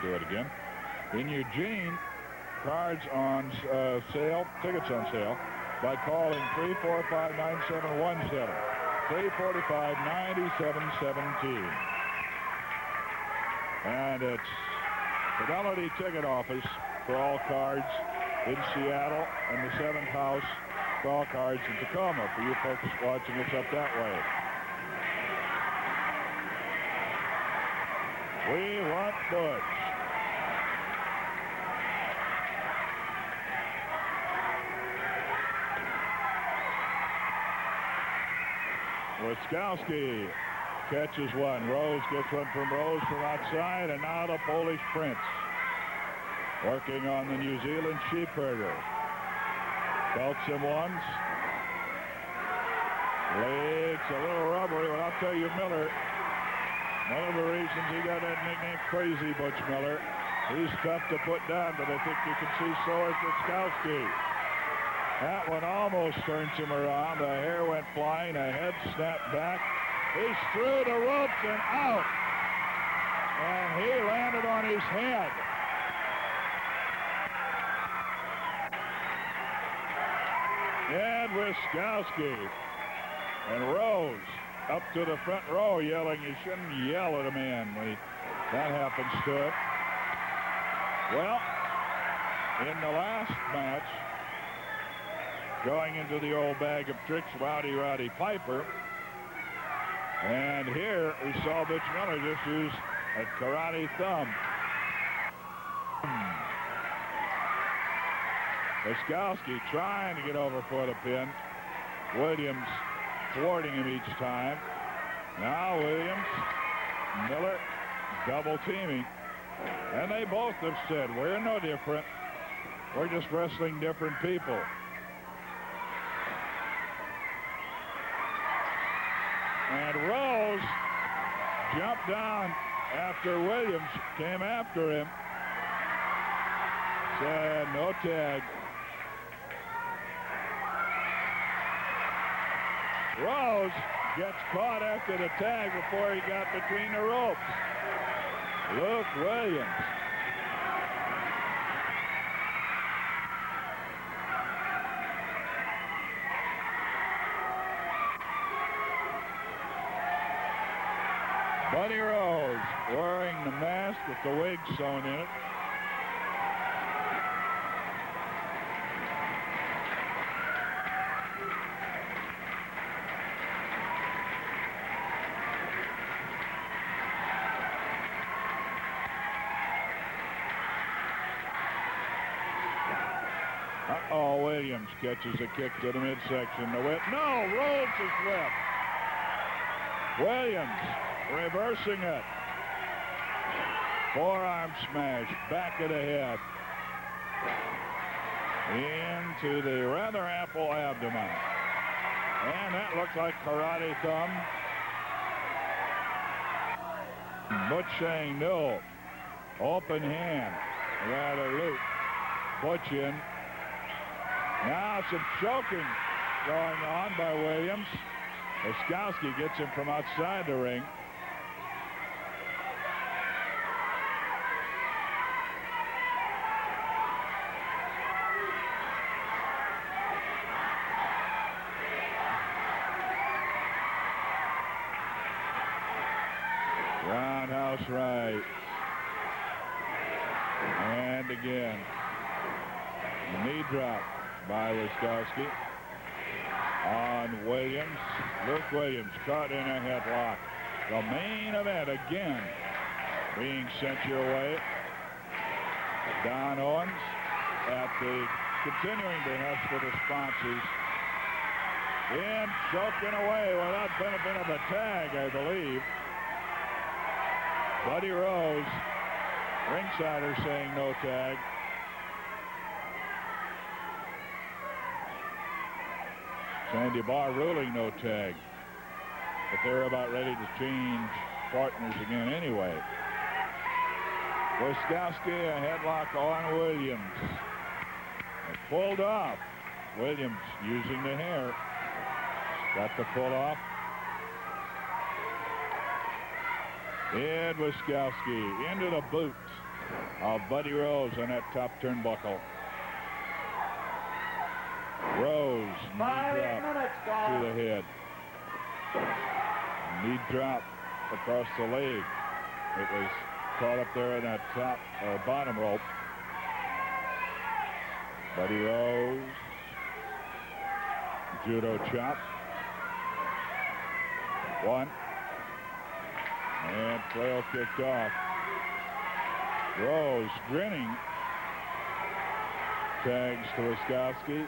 do it again. In Eugene, cards on sale, tickets on sale, by calling 345-9717. 345-9717. And it's Fidelity Ticket Office for all cards in Seattle and the 7th House for all cards in Tacoma for you folks watching us up that way. We want Butch. Woskowski catches one. Rose gets one from Rose from outside, and now the Polish Prince working on the New Zealand sheepherder. Belts him once. Legs a little rubbery, but I'll tell you, Miller, one of the reasons he got that nickname Crazy Butch Miller, he's tough to put down, but I think you can see so is Woskowski. That one almost turns him around. The hair went flying. The head snapped back. He's through the ropes and out. And he landed on his head. And Woskowski and Rose up to the front row yelling, you shouldn't yell at a man when that happens to it. Well, in the last match, going into the old bag of tricks, Rowdy Roddy Piper. And here we saw Butch Miller just use a karate thumb. Woskowski trying to get over for the pin. Williams thwarting him each time. Now Williams, Miller double teaming. And they both have said, we're no different. We're just wrestling different people. And Rose jumped down after Williams came after him. Said no tag. Rose gets caught after the tag before he got between the ropes. Luke Williams. Buddy Rose wearing the mask with the wig sewn in it. Uh-oh, Williams catches a kick to the midsection. The whip. No, Rhodes is whipped. Williams reversing it. Forearm smash, back of the head. Into the rather ample abdomen. And that looks like karate thumb. Butch saying no. Open hand. Rather loose. Butch in. Now some choking going on by Williams. Woskowski gets him from outside the ring. Roundhouse right. And again. Knee drop by Woskowski on Williams. Luke Williams caught in a headlock. The main event again being sent your way. Don Owens at the continuing behest for the sponsors. In choking away without benefit of a tag, I believe. Buddy Rose, ringsider saying no tag. Sandy Barr ruling no tag. But they're about ready to change partners again anyway. Woskowski, a headlock on Williams. It pulled off. Williams using the hair. Got the pull off. And Woskowski into the boot. of Buddy Rose on that top turnbuckle. Rose, knee drop to the head. Knee drop across the leg. It was caught up there in that top or bottom rope. Buddy Rose, judo chop. One. And flail kicked off. Rose grinning. Tags to Woskowski.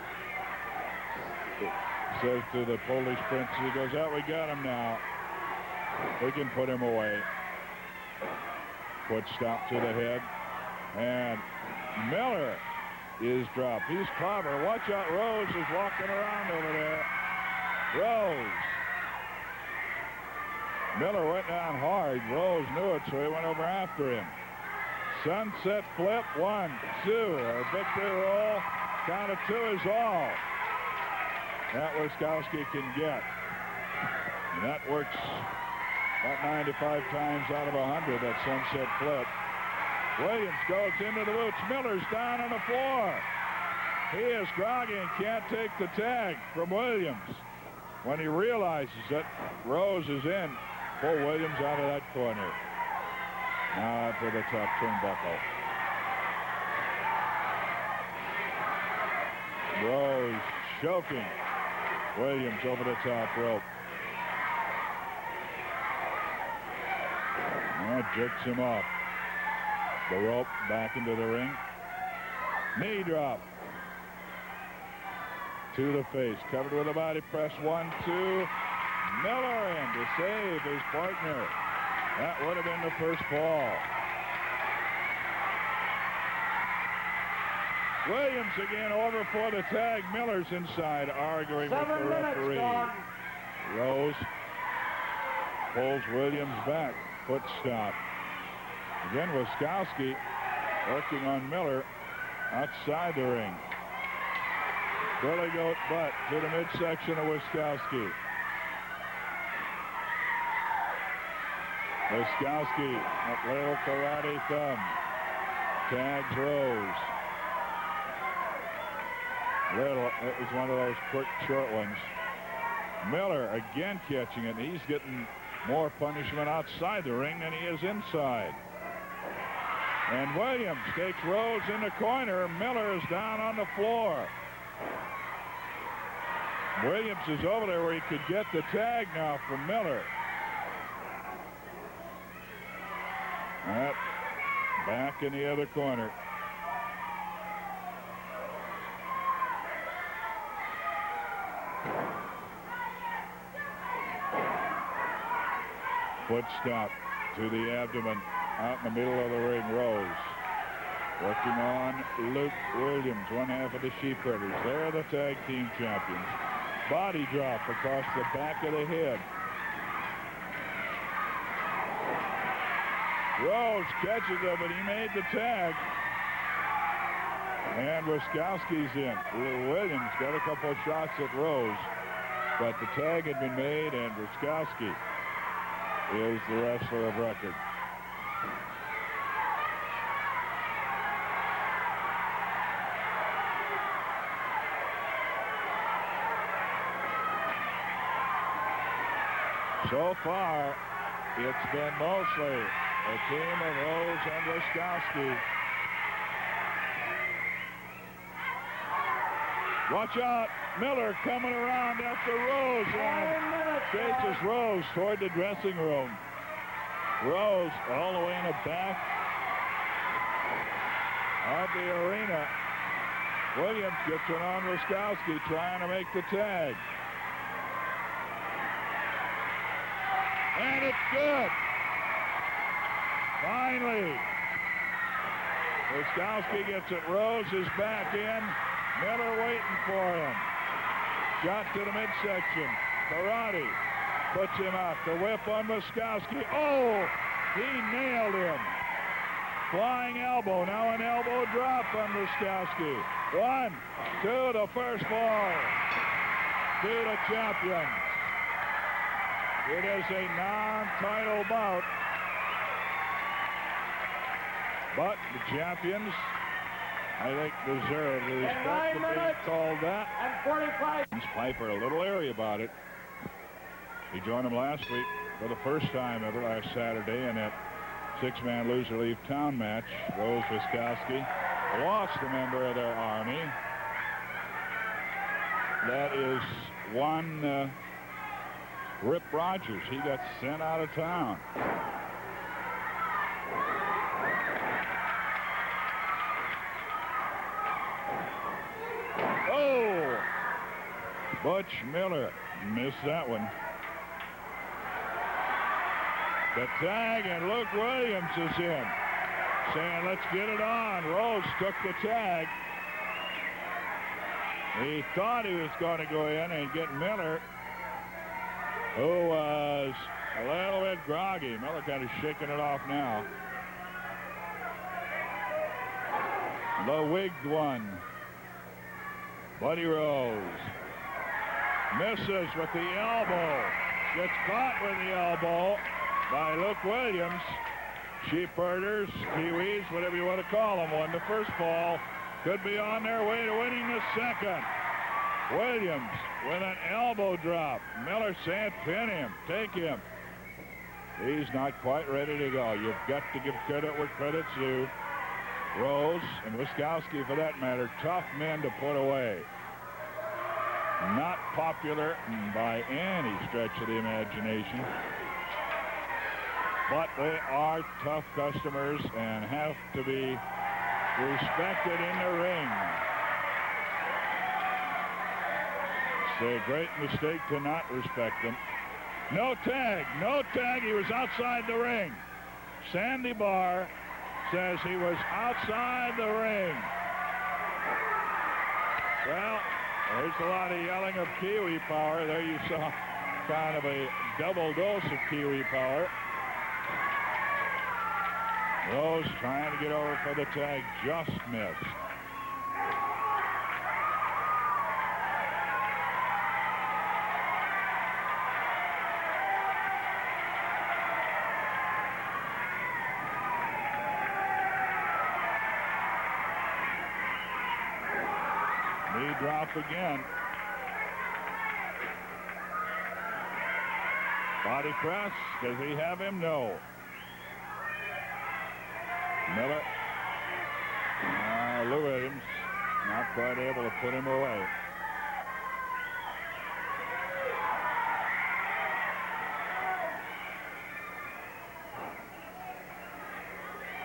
Says to the Polish prince, he goes, "Oh, we got him now. We can put him away." Foot stop to the head. And Miller is dropped. He's clever. Watch out, Rose is walking around over there. Rose. Miller went down hard. Rose knew it, so he went over after him. Sunset flip. 1, 2. A victory roll. Count of 2 is all that Woskowski can get. And that works about 95 times out of 100, that sunset flip. Williams goes into the boots. Miller's down on the floor. He is groggy and can't take the tag from Williams. When he realizes that Rose is in, pull Williams out of that corner. Now to the top turnbuckle. Rose choking Williams over the top rope. That jerks him off the rope back into the ring. Knee drop to the face, covered with a body press. 1, 2. Miller in to save his partner. That would have been the first fall. Williams again over for the tag. Miller's inside arguing with the referee. Rose pulls Williams back. Foot stop. Again, Woskowski working on Miller outside the ring. Billy Goat butt to the midsection of Woskowski. Woskowski, a little karate thumb. Tags Rose. Little, it was one of those quick, short ones. Miller again catching it. He's getting more punishment outside the ring than he is inside. And Williams takes Rose in the corner. Miller is down on the floor. Williams is over there where he could get the tag now from Miller. Back in the other corner. Foot stop to the abdomen out in the middle of the ring. Rose working on Luke Williams, one half of the Sheepherders. They're the tag team champions. Body drop across the back of the head. Rose catches it, but he made the tag. And Woskowski's in. Williams got a couple of shots at Rose, but the tag had been made, and Woskowski is the wrestler of record. So far, it's been mostly a team of Rose and Woskowski. Watch out. Miller coming around after Rose and chases Rose toward the dressing room. Rose all the way in the back of the arena. Williams gets it on Woskowski trying to make the tag. And it's good. Finally. Woskowski gets it. Rose is back in. Miller waiting for him. Shot to the midsection. Karate puts him out. The whip on Woskowski. Oh, he nailed him. Flying elbow. Now an elbow drop on Woskowski. 1, 2, the first fall to the champions. It is a non-title bout. But the champions, I think, deserve the respect of being called that. And 45. Piper a little leery about it. He joined him last week for the first time ever last Saturday in that six-man loser-leave town match. Rose Woskowski lost a member of their army. That is one Rip Rogers. He got sent out of town. Oh! Butch Miller missed that one. The tag, and Luke Williams is in, saying, let's get it on. Rose took the tag. He thought he was going to go in and get Miller, who was a little bit groggy. Miller kind of shaking it off now. The wigged one, Buddy Rose, misses with the elbow. Gets caught with the elbow by Luke Williams. Sheepherders, Kiwis, whatever you want to call them, won the first fall. Could be on their way to winning the second. Williams with an elbow drop. Miller saying, pin him, take him. He's not quite ready to go. You've got to give credit where credit's due. Rose and Woskowski, for that matter, tough men to put away. Not popular by any stretch of the imagination. But they are tough customers and have to be respected in the ring. It's a great mistake to not respect them. No tag, no tag. He was outside the ring. Sandy Barr says he was outside the ring. Well, there's a lot of yelling of Kiwi power. There you saw kind of a double dose of Kiwi power. Rose trying to get over for the tag, just missed. Knee drop again. Body press. Does he have him? No. Miller. Lou Williams not quite able to put him away.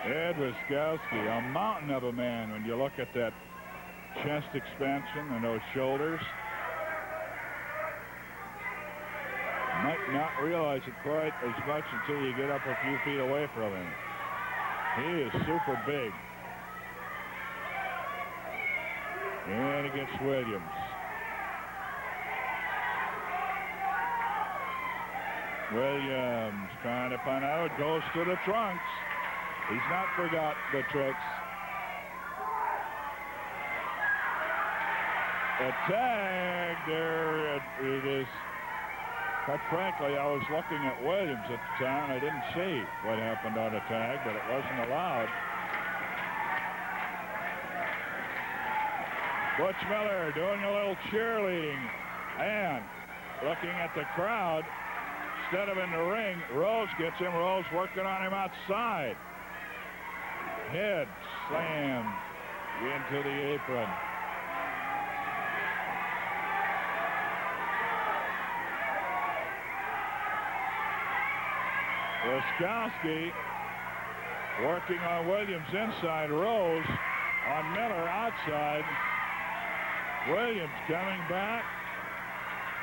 Ed Woskowski, a mountain of a man when you look at that chest expansion and those shoulders. Might not realize it quite as much until you get up a few feet away from him. He is super big. And against Williams. Williams trying to find out. Goes to the trunks. He's not forgot the tricks. A tag there. It is. Quite frankly, I was looking at Williams at the time. I didn't see what happened on the tag, but it wasn't allowed. Butch Miller doing a little cheerleading and looking at the crowd instead of in the ring. Rose gets him. Rose working on him outside. Head slammed into the apron. Woskowski working on Williams inside. Rose on Miller outside. Williams coming back.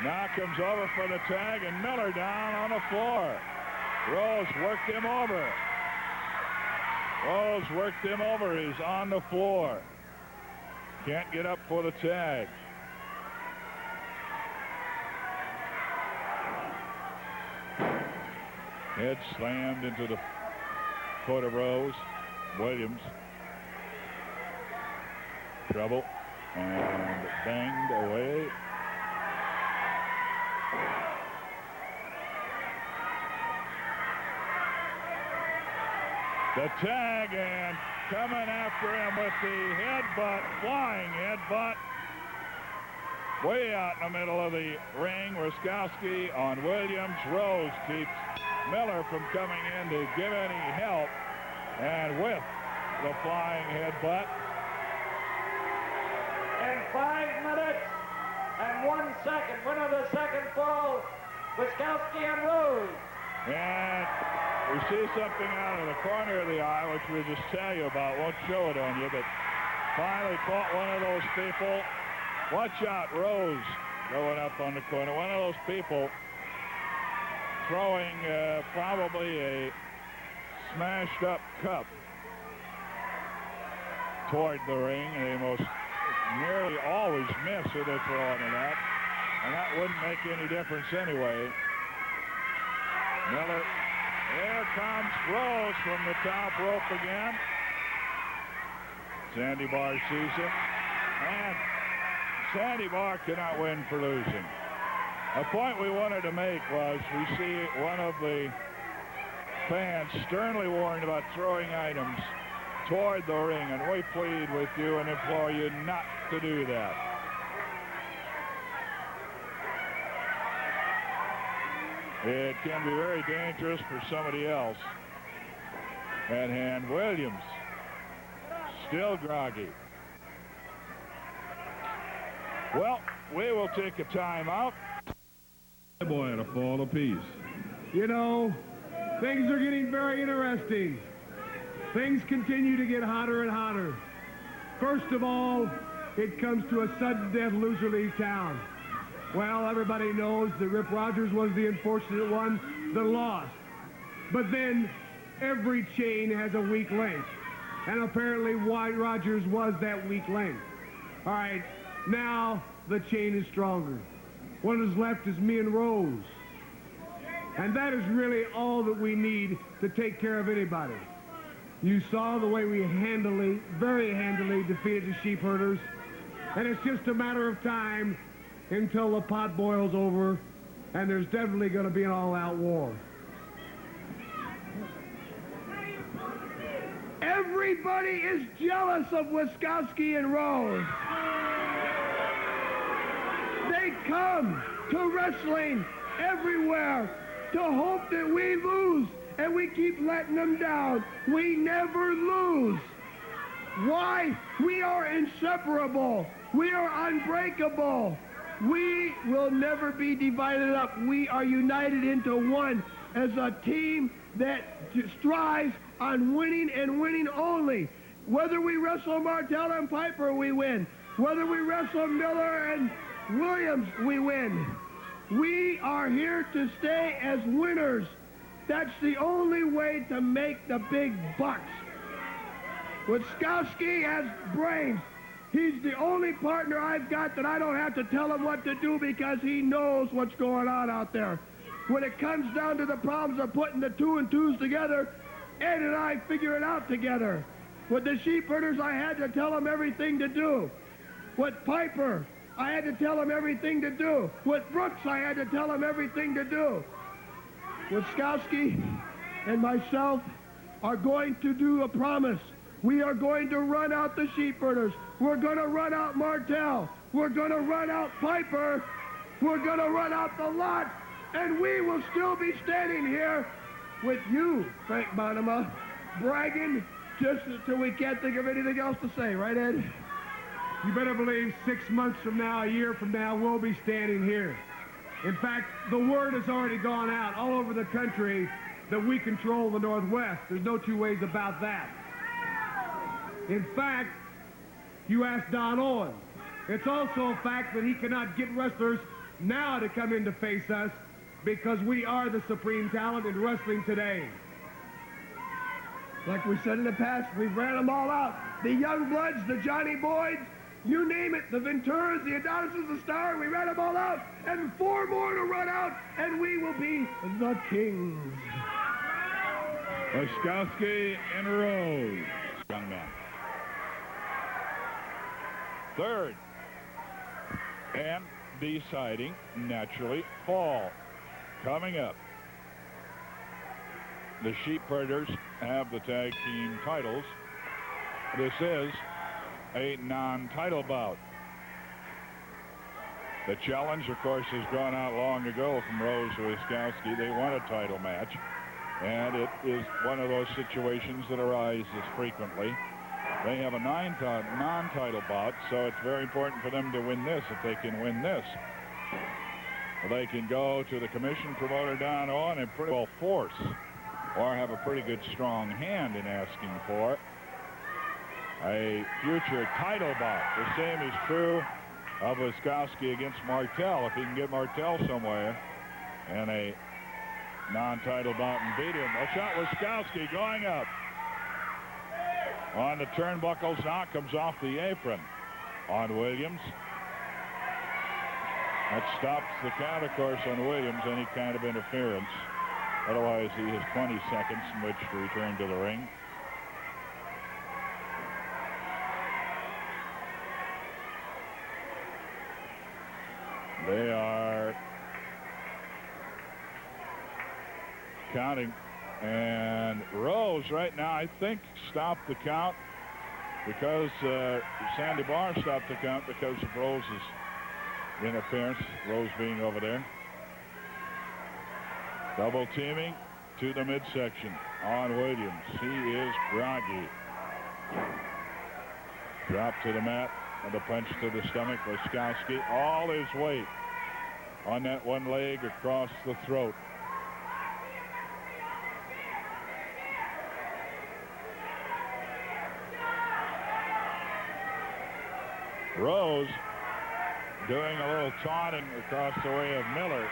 Now comes over for the tag, and Miller down on the floor. Rose worked him over. Rose worked him over. He's on the floor. Can't get up for the tag. Head slammed into the foot of Rose. Williams. Trouble. And banged away. The tag again. Coming after him with the headbutt, flying headbutt. Way out in the middle of the ring. Woskowski on Williams. Rose keeps Miller from coming in to give any help. And with the flying headbutt. In 5 minutes and 1 second, winner of the second fall, Woskowski and Rose. And we see something out of the corner of the eye, which we'll just tell you about. Won't show it on you, but finally caught one of those people. Watch out, Rose going up on the corner. One of those people throwing probably a smashed up cup toward the ring. They most nearly always miss who they're throwing it at, and that wouldn't make any difference anyway. Miller, here comes Rose from the top rope again. Sandy Barr sees it, and Sandy Barr cannot win for losing. A point we wanted to make was we see one of the fans sternly warned about throwing items toward the ring, and we plead with you and implore you not to do that. It can be very dangerous for somebody else. At hand, Williams still groggy. Well, we will take a timeout. Boy, at a fall apiece. You know, things are getting very interesting. Things continue to get hotter and hotter. First of all, it comes to a sudden death loser leave town. Well, everybody knows that Rip Rogers was the unfortunate one that lost. But then every chain has a weak link. And apparently White Rogers was that weak link. All right, now the chain is stronger. What is left is me and Rose. And that is really all that we need to take care of anybody. You saw the way we very handily defeated the sheep herders. And it's just a matter of time until the pot boils over, and there's definitely going to be an all-out war. Everybody is jealous of Woskowski and Rose. They come to wrestling everywhere to hope that we lose, and we keep letting them down. We never lose. Why? We are inseparable. We are unbreakable. We will never be divided up. We are united into one as a team that strives on winning and winning only. Whether we wrestle Martell and Piper, we win. Whether we wrestle Miller and Williams, we win. We are here to stay as winners. That's the only way to make the big bucks. Woskowski has brains. He's the only partner I've got that I don't have to tell him what to do because he knows what's going on out there. When it comes down to the problems of putting the 2 and 2s together, Ed and I figure it out together. With the sheep herders, I had to tell him everything to do. With Piper, I had to tell him everything to do. With Brooks, I had to tell him everything to do. Woskowski and myself are going to do a promise. We are going to run out the sheep herders. We're going to run out Martell. We're going to run out Piper. We're going to run out the lot. And we will still be standing here with you, Frank Bonema, bragging just until we can't think of anything else to say. Right, Ed? You better believe 6 months from now, a year from now, we'll be standing here. In fact, the word has already gone out all over the country that we control the Northwest. There's no two ways about that. In fact, you ask Don Owen. It's also a fact that he cannot get wrestlers now to come in to face us because we are the supreme talent in wrestling today. Like we said in the past, we've ran them all out. The Young Bloods, the Johnny Boyds, you name it, the Venturas, the Adonises, the Star, we ran them all out, and 4 more to run out, and we will be the kings. Woskowski and Rose, young man. Third, and deciding, naturally, fall. Coming up. the Sheepherders have the tag team titles. This is a non-title bout. The challenge, of course, has gone out long ago from Rose Woskowski. They want a title match, and it is one of those situations that arises frequently. They have a non-title bout, so it's very important for them to win this. If they can win this, they can go to the commission promoter down on and pretty well force or have a pretty good strong hand in asking for a future title bout. The same is true of Woskowski against Martell. If he can get Martell somewhere in a non-title bout and beat him. Watch out, Woskowski going up on the turnbuckles. Now comes off the apron on Williams. That stops the count, of course, on Williams, any kind of interference. Otherwise, he has 20 seconds in which to return to the ring. They are counting, and Rose right now, I think, stopped the count because Sandy Barr stopped the count because of Rose's interference, Rose being over there. Double teaming to the midsection on Williams. He is groggy. Drop to the mat. And a punch to the stomach. Woskowski, all his weight on that one leg across the throat. Rose doing a little taunting across the way of Miller.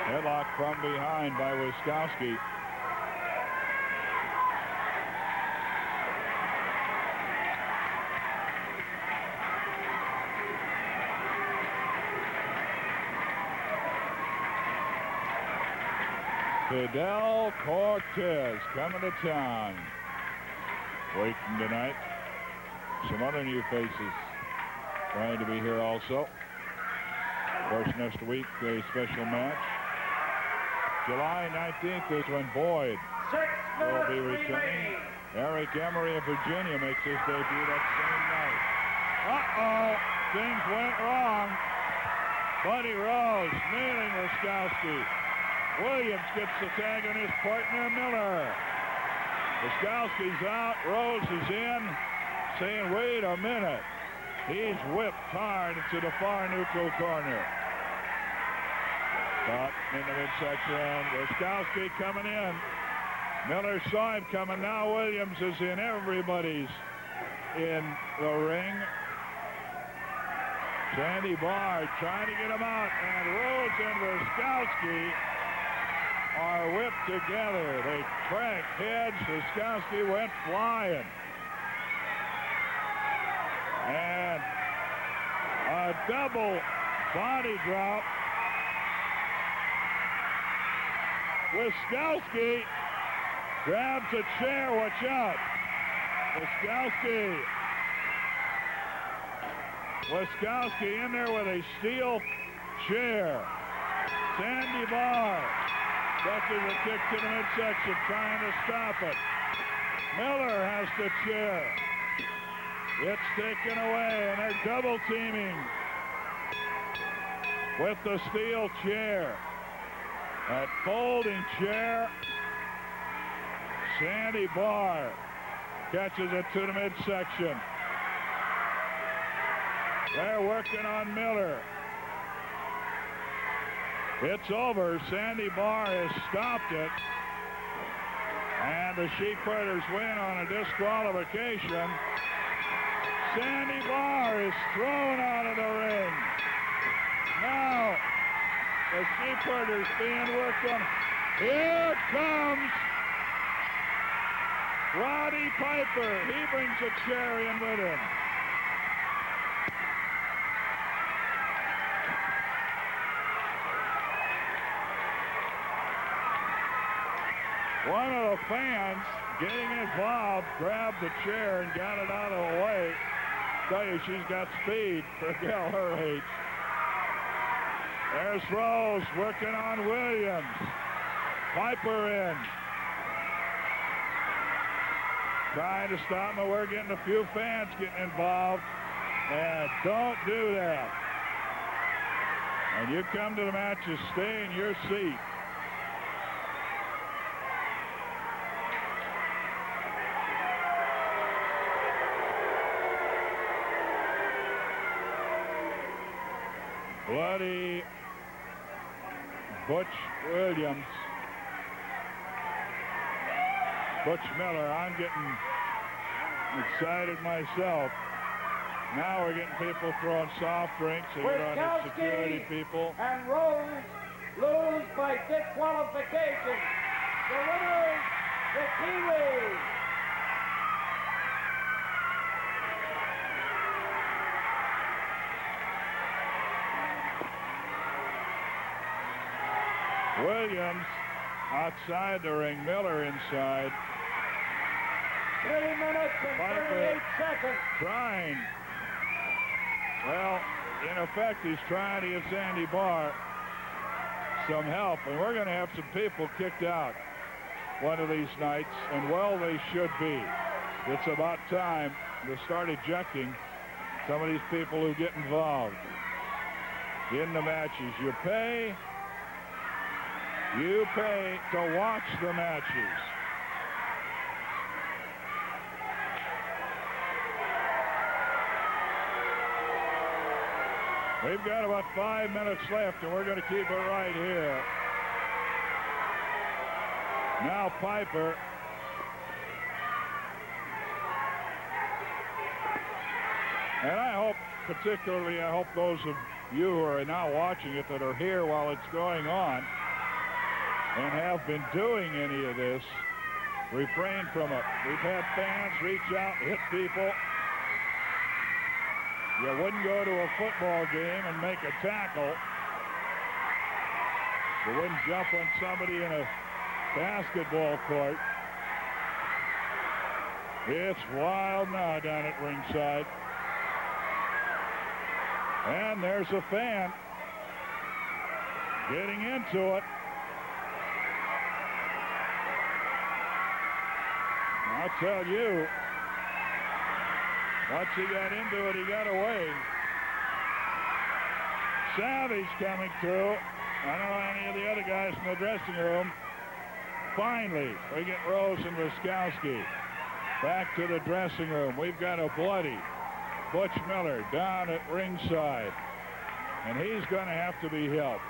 Headlock from behind by Woskowski. Fidel Cortez coming to town. Waiting tonight. Some other new faces trying to be here also. Of course, next week, a special match. July 19th is when Boyd will be returning. Eric Emery of Virginia makes his debut that same night. Uh-oh, things went wrong. Buddy Rose nailing Woskowski. Williams gets the tag on his partner, Miller. Woskowski's out. Rose is in, saying, wait a minute. He's whipped hard into the far neutral corner. Caught in the midsection. Woskowski coming in. Miller saw him coming. Now Williams is in. Everybody's in the ring. Sandy Barr trying to get him out. And Rose and Woskowski are whipped together. They cracked heads. Woskowski went flying. And a double body drop. Woskowski grabs a chair. Watch out. Woskowski in there with a steel chair. Sandy Barr catches a kick to the midsection, trying to stop it. Miller has the chair. It's taken away, and they're double teaming with the steel chair. That folding chair. Sandy Barr catches it to the midsection. They're working on Miller. It's over. Sandy Barr has stopped it. And the Sheepherders win on a disqualification. Sandy Barr is thrown out of the ring. Now, the Sheepherders being worked on. Here comes Roddy Piper. He brings a chair in with him. One of the fans getting involved grabbed the chair and got it out of the way. Tell you, she's got speed for a gal her age. There's Rose working on Williams. Piper in. Trying to stop him. We're getting a few fans getting involved. And don't do that. And you come to the matches, stay in your seat. Bloody Butch Williams. Butch Miller. I'm getting excited myself. Now we're getting people throwing soft drinks. So you're on the security people. And Rose lose by disqualification. The winners, the Kiwis. Williams outside the ring, Miller inside. 3 minutes and 38 seconds. Trying. Well, in effect, he's trying to give Sandy Barr some help, and we're going to have some people kicked out one of these nights, and well, they should be. It's about time to start ejecting some of these people who get involved in the matches. You pay to watch the matches. We've got about 5 minutes left, and we're going to keep it right here. Now Piper. And I hope those of you who are now watching it that are here while it's going on and have been doing any of this, refrain from it. We've had fans reach out, hit people. You wouldn't go to a football game and make a tackle. You wouldn't jump on somebody in a basketball court. It's wild now down at ringside. And there's a fan getting into it. I'll tell you, once he got into it, he got away. Savage coming through. I don't know any of the other guys in the dressing room. Finally, we get Rose and Woskowski back to the dressing room. We've got a bloody Butch Miller down at ringside, and he's going to have to be helped.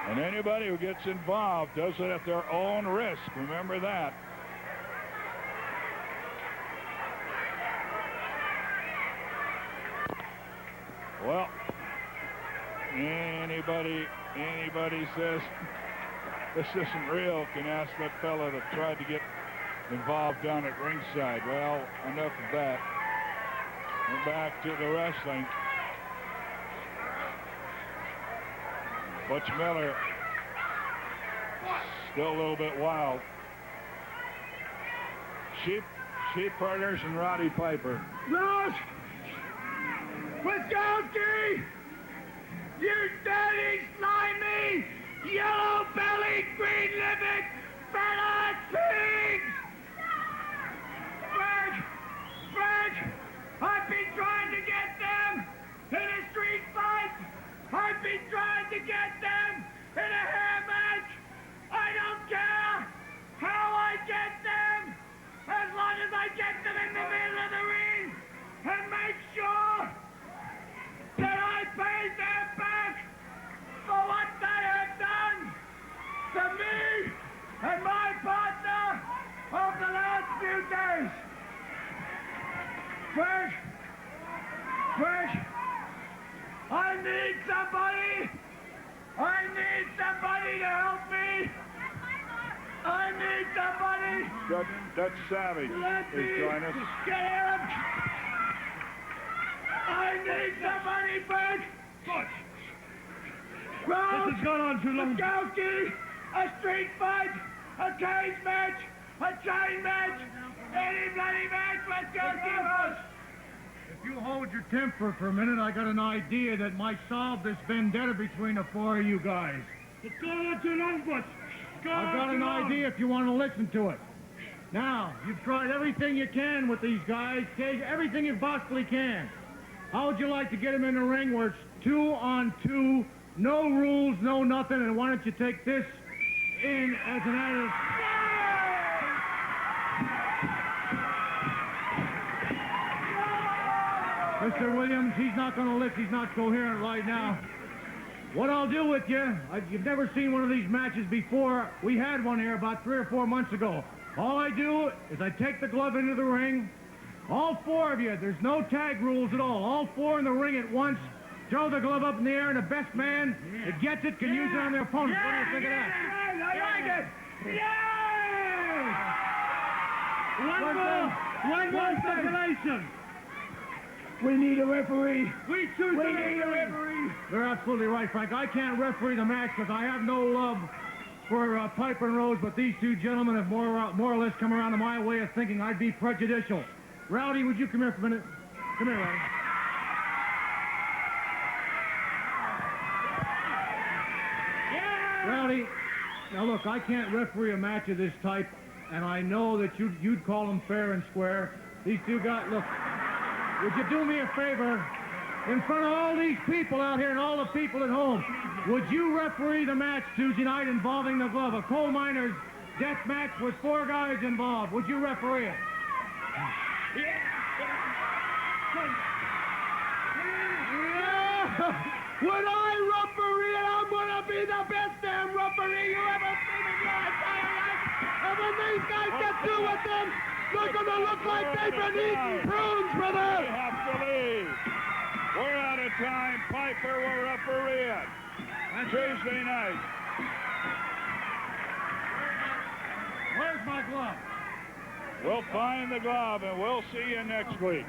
And anybody who gets involved does it at their own risk. Remember that. Well, anybody says this isn't real can ask that fella that tried to get involved down at ringside. Well, enough of that. We're back to the wrestling. Butch Miller still a little bit wild. Sheep Partners and Roddy Piper. Rose! Woskowski! You dirty, slimy, yellow-bellied, green-livered, fat-eyed pigs! Fred! I've been trying to get them in a street fight! I've been trying to get them in a hair match! I don't care how I get them, as long as I get them in the middle of the ring and make sure that I pay them back for what they have done to me and my partner over the last few days. Fresh, I need somebody to help me. I need somebody. Dutch Savage is joining us. Get him. I need somebody, Frank. Rose, this has gone on too long. Woskowski, a street fight, a cage match, a chain match, any bloody match, Woskowski, Rose. If you hold your temper for a minute, I got an idea that might solve this vendetta between the four of you guys. I've got an idea if you want to listen to it. Now, you've tried everything you can with these guys, everything you possibly can. How would you like to get them in the ring where it's 2-on-2, no rules, no nothing, and why don't you take this in as an added... Mr. Williams, he's not going to lift. He's not coherent right now. What I'll do with you, you've never seen one of these matches before. We had one here about 3 or 4 months ago. All I do is I take the glove into the ring. All 4 of you, there's no tag rules at all. All 4 in the ring at once. Throw the glove up in the air, and the best man that gets it can use it on their opponent. What do you think of that? I like it. One more stipulation. We need a referee. We need a referee. They're absolutely right, Frank. I can't referee the match because I have no love for Piper and Rose, but these 2 gentlemen have more or less come around to my way of thinking I'd be prejudicial. Rowdy, would you come here for a minute? Come here, Rowdy. Rowdy, now look, I can't referee a match of this type, and I know that you'd call them fair and square. These 2 guys, look, would you do me a favor? In front of all these people out here and all the people at home, would you referee the match Tuesday night involving the glove? A coal miner's death match with 4 guys involved. Would you referee it? When I referee it, I'm going to be the best damn referee you ever seen in your entire life. And when these guys get through with them, they're going to look like they've been eating prunes, brother. We have to leave. We're out of time. Piper will referee it. Tuesday night. Where's my glove? We'll find the glove, and we'll see you next week.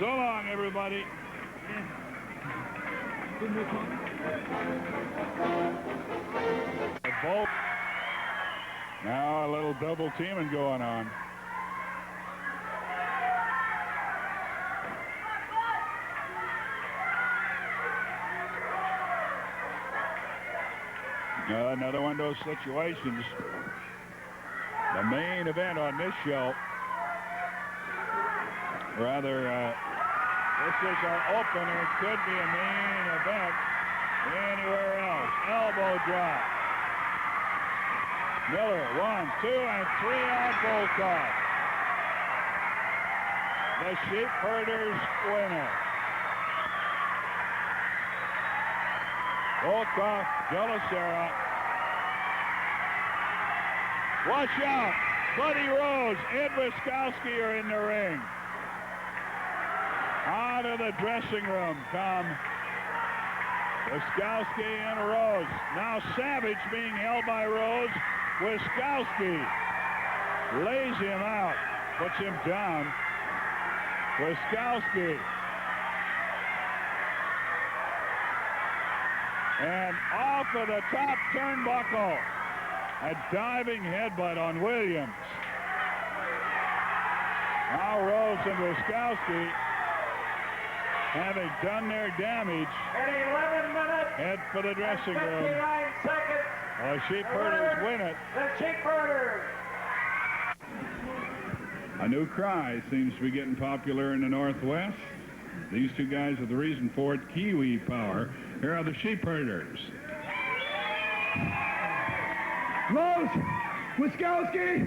So long, everybody. Both. Now a little double teaming going on. Another one of those situations. The main event on this show. Rather, this is our opener. It could be a main event anywhere else. Elbow drop. Miller, 1, 2, and 3 on Volov. The Sheepherders winner. Volov, Delicera. Watch out. Buddy Rose and Woskowski are in the ring. Out of the dressing room come Woskowski and Rose. Now Savage being held by Rose. Woskowski lays him out, puts him down. Woskowski. And off of the top turnbuckle. A diving headbutt on Williams. Now Rose and Woskowski, having done their damage, In 11 minutes, head for the dressing room. 59 seconds. The Sheepherders win it. The Sheepherders. A new cry seems to be getting popular in the Northwest. These 2 guys are the reason for it. Kiwi power. Here are the Sheepherders. Rose, Woskowski,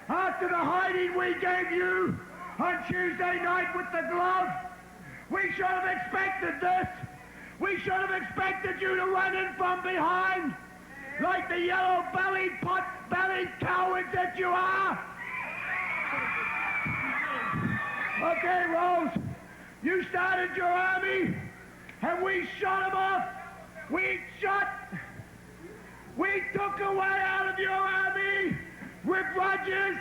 after the hiding we gave you on Tuesday night with the glove, we should have expected this. We should have expected you to run in from behind like the yellow-bellied, pot-bellied cowards that you are. Okay, Rose, you started your army, and we shot them off. We took away out of your army Rip Rogers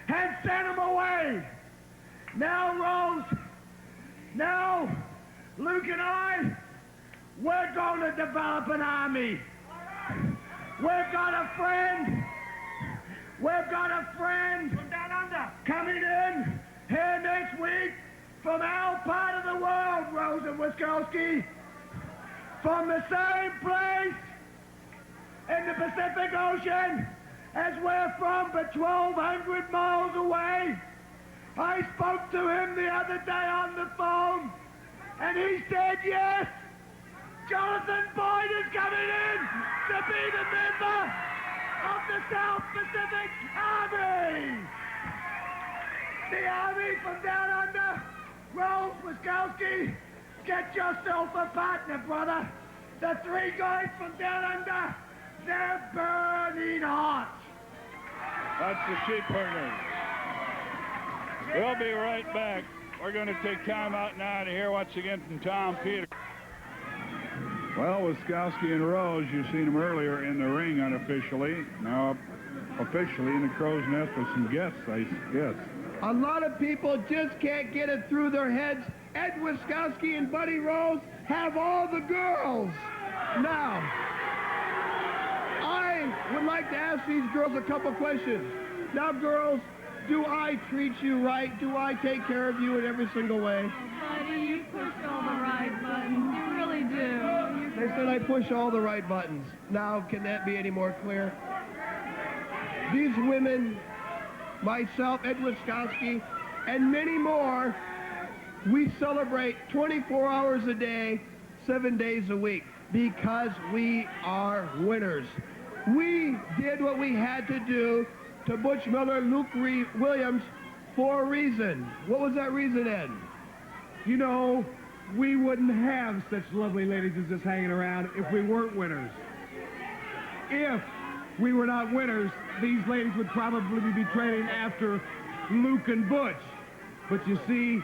and sent him away. Now, Rose, now, Luke and I, we're going to develop an army. We've got a friend. We've got a friend from down under coming in here next week from our part of the world, Rose and Woskowski. From the same place in the Pacific Ocean, as we're from but 1,200 miles away. I spoke to him the other day on the phone, and he said, yes, Jonathan Boyd is coming in to be the member of the South Pacific Army. The Army from down under. Rose, Woskowski, get yourself a partner, brother. The three guys from down under, they're burning hot. That's the sheep herders. We'll be right back. We're going to take time out now to hear once again from Tom Peters. Well, Woskowski and Rose, you've seen them earlier in the ring unofficially. Now officially in the crow's nest with some guests, I guess. A lot of people just can't get it through their heads. Ed Woskowski and Buddy Rose have all the girls. Now, I would like to ask these girls a couple questions. Now, girls, do I treat you right? Do I take care of you in every single way? Buddy, you push all the right buttons. You really do. They said I push all the right buttons. Now, can that be any more clear? These women, myself, Ed Woskowski, and many more, we celebrate 24 hours a day, 7 days a week, because we are winners. We did what we had to do to Butch Miller, Luke Williams, for a reason. What was that reason, Ed? You know, we wouldn't have such lovely ladies as this hanging around if we weren't winners. If we were not winners, these ladies would probably be training after Luke and Butch. But you see,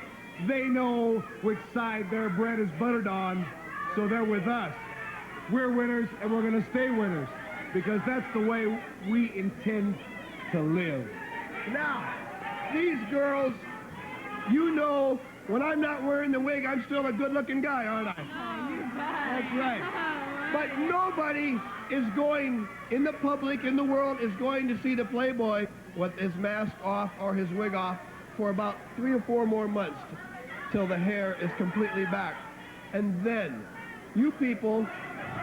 they know which side their bread is buttered on, so they're with us. We're winners, and we're going to stay winners, because that's the way we intend to live. Now, these girls, you know, when I'm not wearing the wig, I'm still a good-looking guy, aren't I? Oh, you bet. That's right. Right. But nobody is going, in the public, in the world, is going to see the Playboy with his mask off or his wig off for about 3 or 4 more months till the hair is completely back. And then you people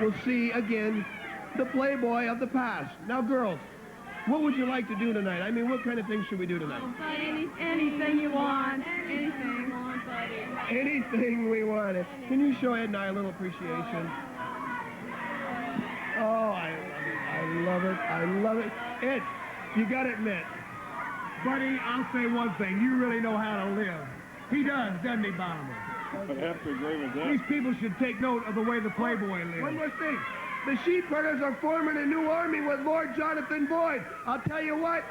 will see again the Playboy of the past. Now, girls, what would you like to do tonight? I mean, what kind of things should we do tonight? Oh, buddy, anything you want. Anything you want, buddy. Anything we want. Can you show Ed and I a little appreciation? Oh, I love it. I love it. Ed, you got to admit. Buddy, I'll say one thing. You really know how to live. He does, doesn't he, Bonimer? I have to agree with that. These people should take note of the way the Playboy lives. One more thing. The sheep herders are forming a new army with Lord Jonathan Boyd. I'll tell you what,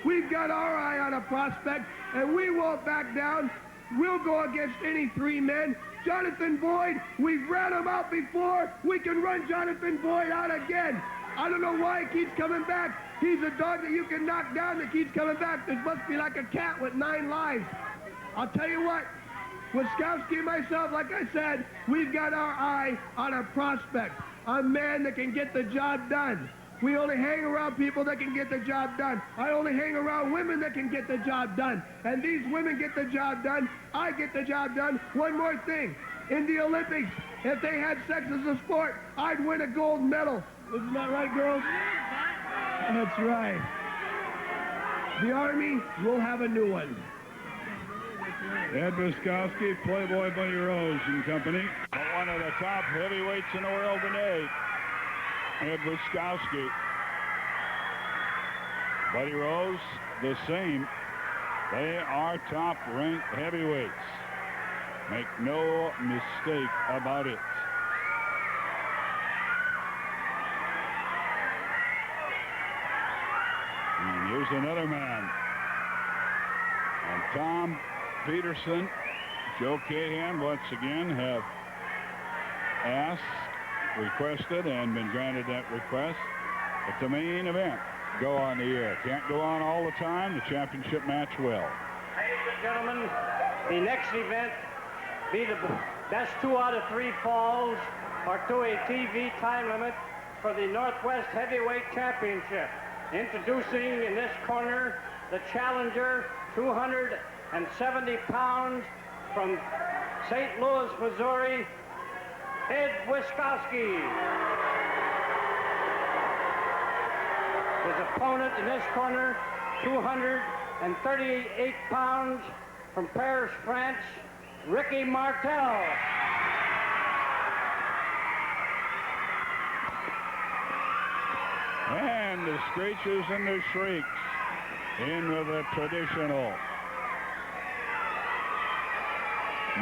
we've got our eye on a prospect, and we won't back down. We'll go against any 3 men. Jonathan Boyd, we've ran him out before. We can run Jonathan Boyd out again. I don't know why he keeps coming back. He's a dog that you can knock down that keeps coming back. This must be like a cat with 9 lives. I'll tell you what, Woskowski and myself, like I said, we've got our eye on a prospect. A man that can get the job done. We only hang around people that can get the job done. I only hang around women that can get the job done. And these women get the job done. I get the job done. One more thing. In the Olympics, if they had sex as a sport, I'd win a gold medal. Isn't that right, girls? That's right. The Army will have a new one. Ed Woskowski, Playboy Buddy Rose and company. One of the top heavyweights in the world today, Ed Woskowski. Buddy Rose, the same. They are top-ranked heavyweights. Make no mistake about it. And here's another man. And Tom Peterson, Joe Cahan once again have asked, requested, and been granted that request that the main event go on the air. Can't go on all the time. The championship match will. Ladies and gentlemen, the next event be the best 2 out of 3 falls or to a TV time limit for the Northwest Heavyweight Championship. Introducing in this corner the challenger, 270 pounds from St. Louis, Missouri, Ed Woskowski. opponent in this corner, 238 pounds from Paris, France, Ricky Martell. And the screeches and the shrieks into the traditional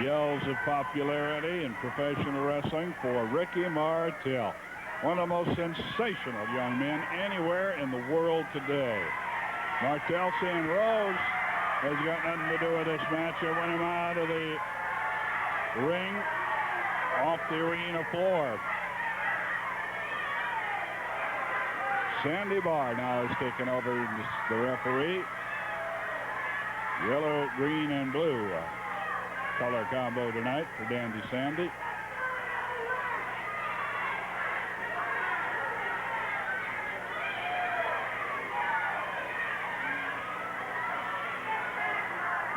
yells of popularity in professional wrestling for Ricky Martell, one of the most sensational young men anywhere in the world today. Martell seeing Rose has got nothing to do with this match. It went him out of the ring, off the arena floor. Sandy Barr now is taking over the referee. Yellow, green, and blue color combo tonight for Dandy Sandy.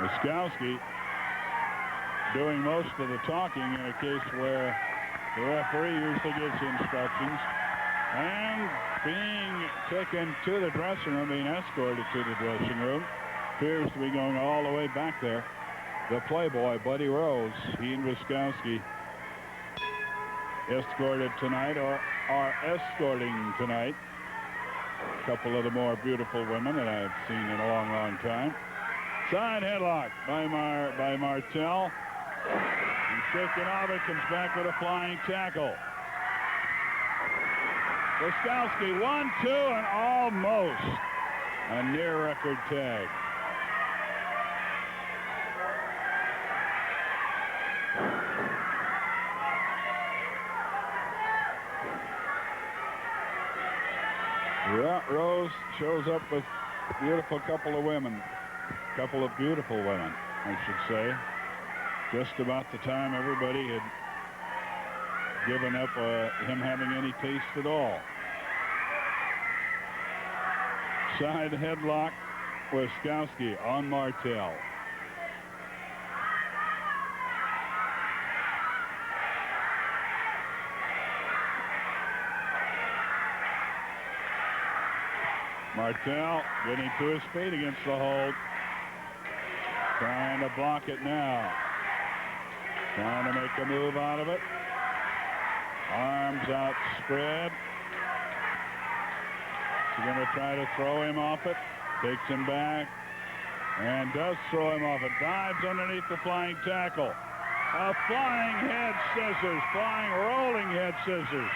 Woskowski doing most of the talking in a case where the referee usually gives instructions, and being taken to the dressing room, being escorted to the dressing room, appears to be going all the way back there. The Playboy, Buddy Rose, he and Woskowski escorted tonight, or are escorting tonight, a couple of the more beautiful women that I've seen in a long, long time. Side headlock by Martell. He's shaken off it, comes back with a flying tackle. Woskowski 1-2 and almost a near record tag. Yeah, Rose shows up with a beautiful couple of women. Couple of beautiful women, I should say. Just about the time everybody had given up him having any taste at all. Side headlock, Woskowski on Martell. Martell getting to his feet against the hold. Trying to block it now. Trying to make a move out of it. Arms outspread. He's going to try to throw him off it. Takes him back. And does throw him off it. Dives underneath the flying tackle. A flying head scissors. Flying rolling head scissors.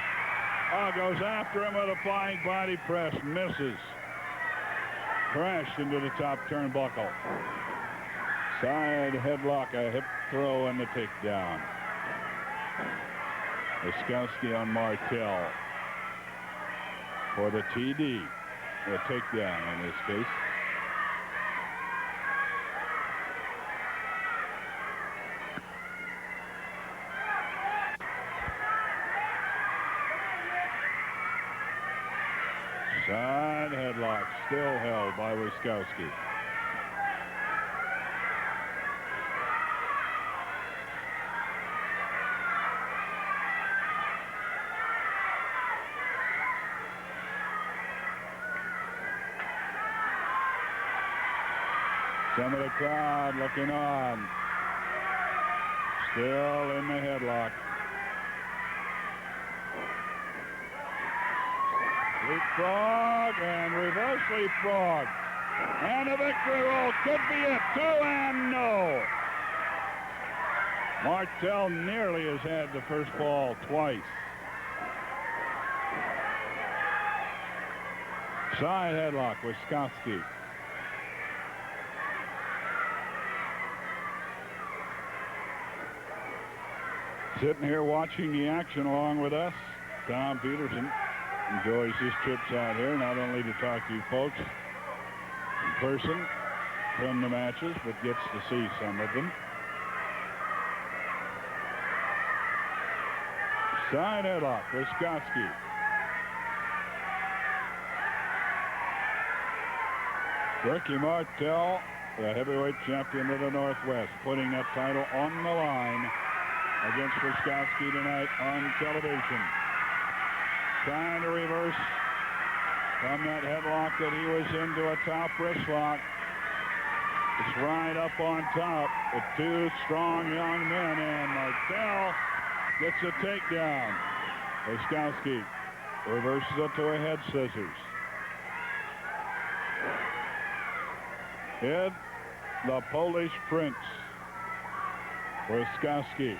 Goes after him with a flying body press. Misses. Crashed into the top turnbuckle. Side headlock, a hip throw, and the takedown. Woskowski on Martell for the TD. The takedown in this case. Side headlock still held by Woskowski. Some of the crowd looking on. Still in the headlock. Leapfrog and reverse leapfrog. And a victory roll could be it. 2 and no. Martell nearly has had the first fall twice. Side headlock, Woskowski. Sitting here watching the action along with us, Tom Peterson enjoys his trips out here, not only to talk to you folks in person from the matches, but gets to see some of them. Side headlock, Woskowski. Ricky Martell, the heavyweight champion of the Northwest, putting that title on the line against Woskowski tonight on television. Trying to reverse from that headlock that he was into a top wrist lock. It's right up on top with two strong young men, and Martell gets a takedown. Woskowski reverses it to a head scissors. Ed, the Polish Prince. Woskowski.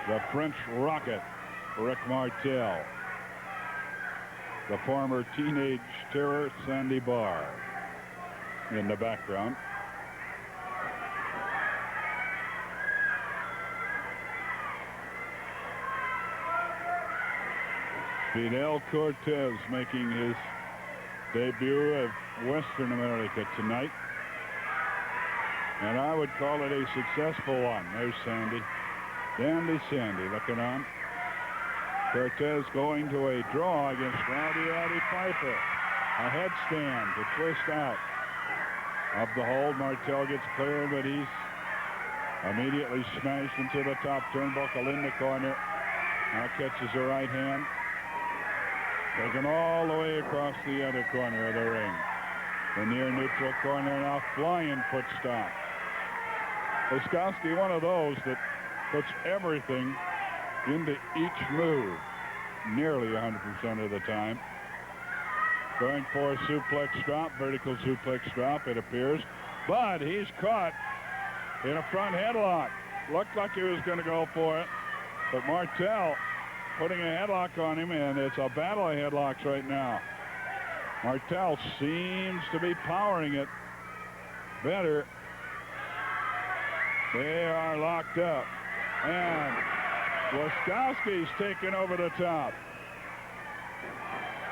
The French Rocket, Rick Martell. The former teenage terror, Sandy Barr, in the background. Fidel Cortez making his debut of Western America tonight. And I would call it a successful one. There's Sandy. Dandy Sandy looking on. Cortez going to a draw against Rowdy Piper. A headstand to twist out of the hold. Martell gets clear, but he's immediately smashed into the top turnbuckle in the corner. Now catches the right hand. Taken all the way across the other corner of the ring. The near neutral corner now flying foot stomp. Woskowski, one of those that puts everything into each move nearly 100% of the time. Going for a suplex drop, vertical suplex drop, it appears. But he's caught in a front headlock. Looked like he was going to go for it. But Martell putting a headlock on him, and it's a battle of headlocks right now. Martell seems to be powering it better. They are locked up. And Woskowski's taken over the top.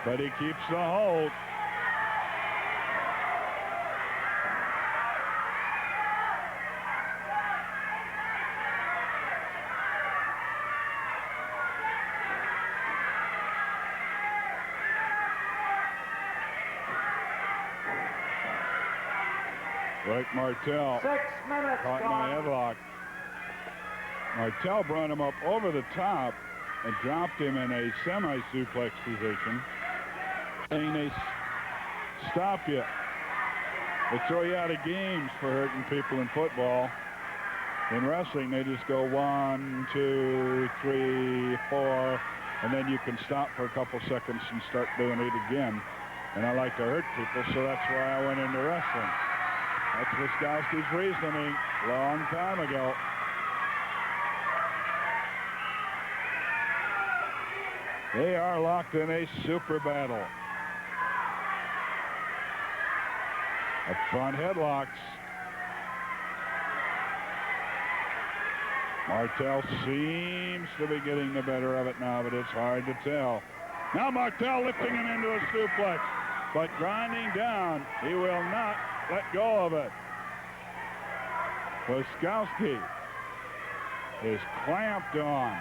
But he keeps the hold. Rick Martell 6 minutes caught in a headlock. Martell brought him up over the top and dropped him in a semi-suplex position. And they stop you. They throw you out of games for hurting people in football. In wrestling, they just go 1, 2, 3, 4, and then you can stop for a couple seconds and start doing it again. And I like to hurt people, so that's why I went into wrestling. That's Woskowski's reasoning a long time ago. They are locked in a super battle. Up front headlocks. Martell seems to be getting the better of it now, but it's hard to tell. Now Martell lifting him into a suplex, but grinding down. He will not let go of it. Woskowski is clamped on.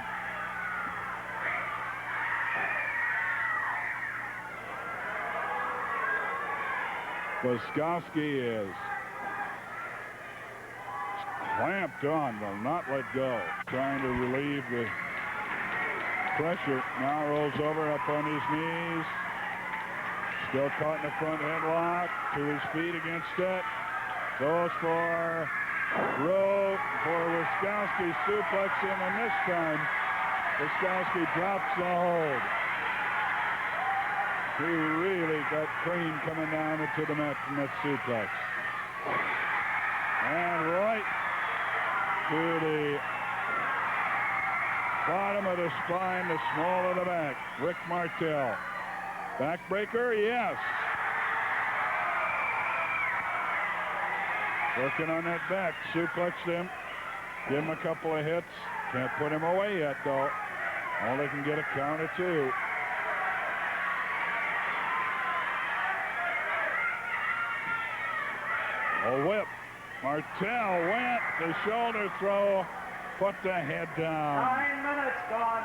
Woskowski is clamped on, will not let go. Trying to relieve the pressure. Now rolls over up on his knees. Still caught in the front headlock. To his feet against it. Goes for rope for Woskowski. Suplex him, and this time Woskowski drops the hold. He really got cream coming down into the mat from that suplex. And right to the bottom of the spine, the small of the back. Rick Martell. Backbreaker, yes. Working on that back. Suplexed him. Give him a couple of hits. Can't put him away yet, though. Only can get a count of 2. A whip. Martell went. The shoulder throw. Put the head down. 9 minutes gone.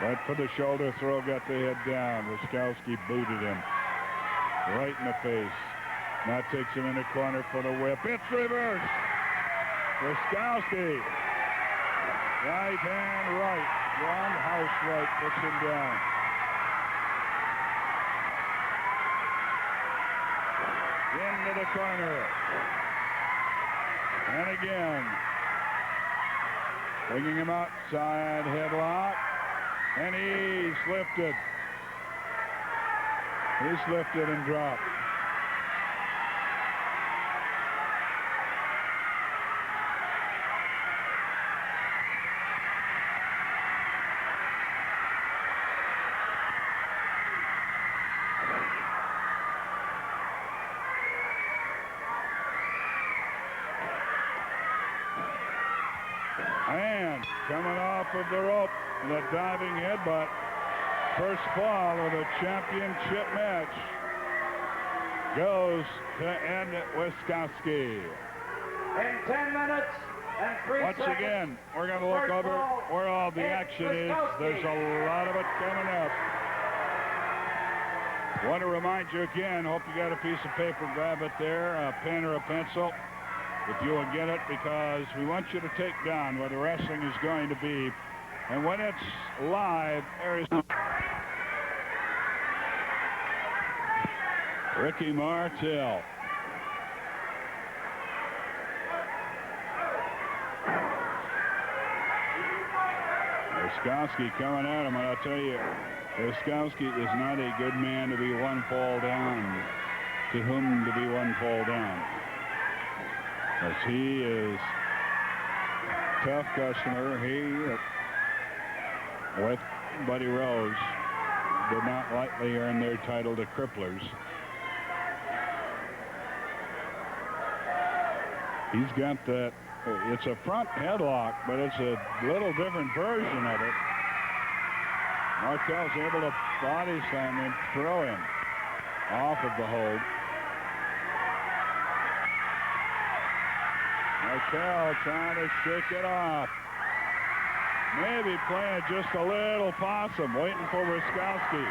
Right for the shoulder throw. Got the head down. Woskowski booted him right in the face. Now takes him in the corner for the whip. It's reversed. Woskowski. Right hand right. roundhouse right puts him down. Into the corner. And again. Bringing him outside headlock. And he's lifted. He's lifted and dropped. And coming off of the rope, the diving headbutt. First fall of the championship match goes to Ed Woskowski. In 10 minutes and 3 seconds. Once again, we're going to look over where all the action is. There's a lot of it coming up. Want to remind you again, hope you got a piece of paper, grab it there, a pen or a pencil, if you will get it, because we want you to take down where the wrestling is going to be. And when it's live, there is Ricky Martell. Woskowski coming at him, and I'll tell you, Woskowski is not a good man to be one fall down, to whom to be one fall down. As he is a tough customer. He, with Buddy Rose, did not lightly earn their title to cripplers. He's got that, it's a front headlock, but it's a little different version of it. Martell's able to body slam him, throw him off of the hold. Martell trying to shake it off. Maybe playing just a little possum, waiting for Woskowski.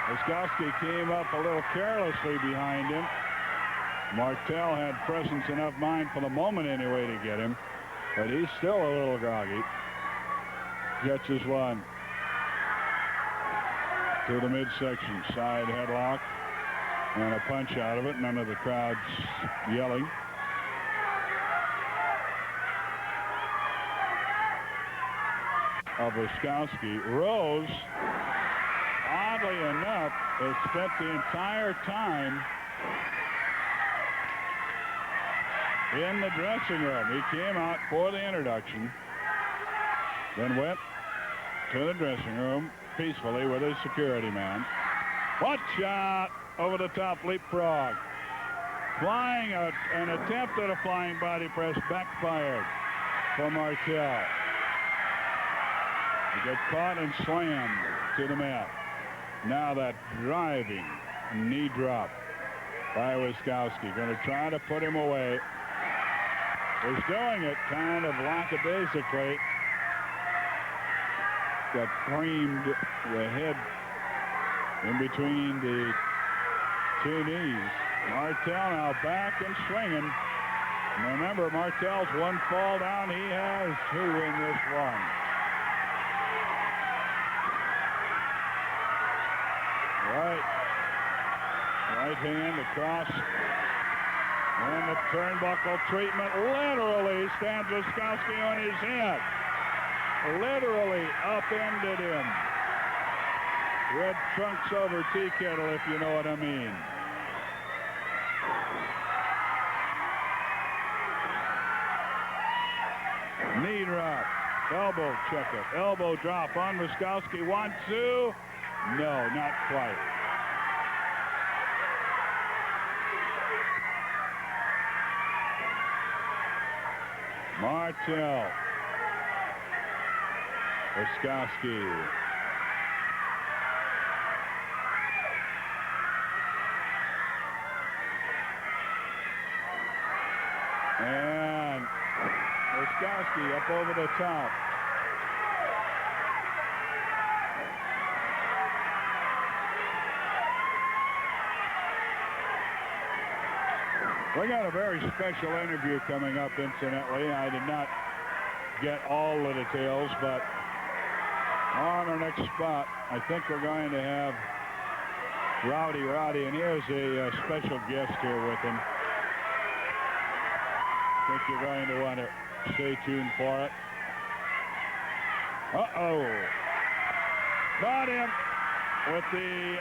Woskowski came up a little carelessly behind him. Martell had presence enough mind for the moment anyway to get him, but he's still a little groggy. Catches one to the midsection, side headlock, and a punch out of it. None of the crowd's yelling. Of Woskowski. Rose, oddly enough, has spent the entire time in the dressing room. He came out for the introduction, then went to the dressing room peacefully with his security man. What shot over the top leapfrog. Flying out, an attempt at a flying body press backfired for Martell. He got caught and slammed to the mat. Now that driving knee drop by Woskowski. Going to try to put him away. Was doing it kind of lackadaisically. Got framed the head in between the two knees. Martell now back and swinging. And remember, Martell's one fall down. He has two in this one. Right hand across. And the turnbuckle treatment literally stands Woskowski on his head. Literally upended him. Red trunks over tea kettle, if you know what I mean. Knee drop. Elbow check it. Elbow drop on Woskowski. 1, 2. No, not quite. Martell. Woskowski. And Woskowski up over the top. We got a very special interview coming up, incidentally. I did not get all the details, but On our next spot, I think we're going to have Roddy, and here's a special guest here with him. I think you're going to want to stay tuned for it. Uh-oh. Caught him with the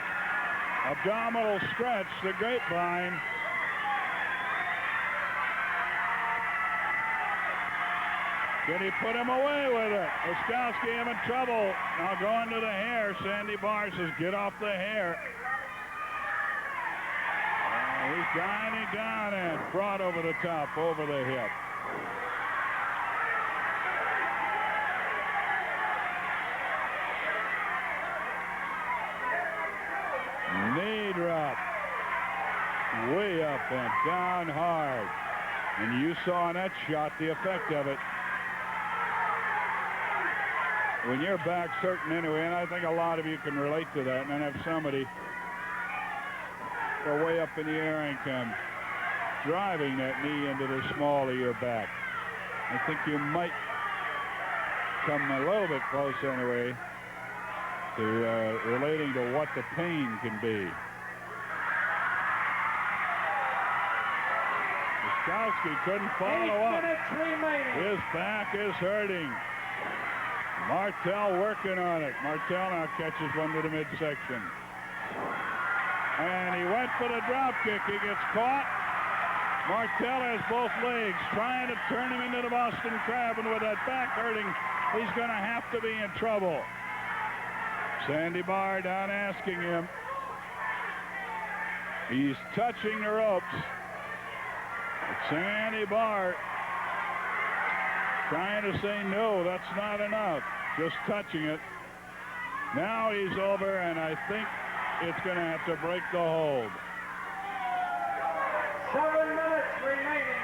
abdominal stretch, the grapevine. Can he put him away with it? Woskowski having trouble. Now going to the hair. Sandy Barr says, get off the hair. He's grinding down and brought over the top, over the hip. Knee drop. Way up and down hard. And you saw in that shot the effect of it. When your back's hurting anyway, and I think a lot of you can relate to that, and then have somebody go way up in the air and come driving that knee into the small of your back. I think you might come a little bit close anyway to relating to what the pain can be. Woskowski couldn't follow up. 8 minutes remaining. His back is hurting. Martell working on it. Martell now catches one to the midsection. And he went for the drop kick. He gets caught. Martell has both legs, trying to turn him into the Boston Crab, and with that back hurting, he's going to have to be in trouble. Sandy Barr down asking him. He's touching the ropes. Sandy Barr trying to say, no, that's not enough. Just touching it. Now he's over, and I think it's going to have to break the hold. 7 minutes remaining.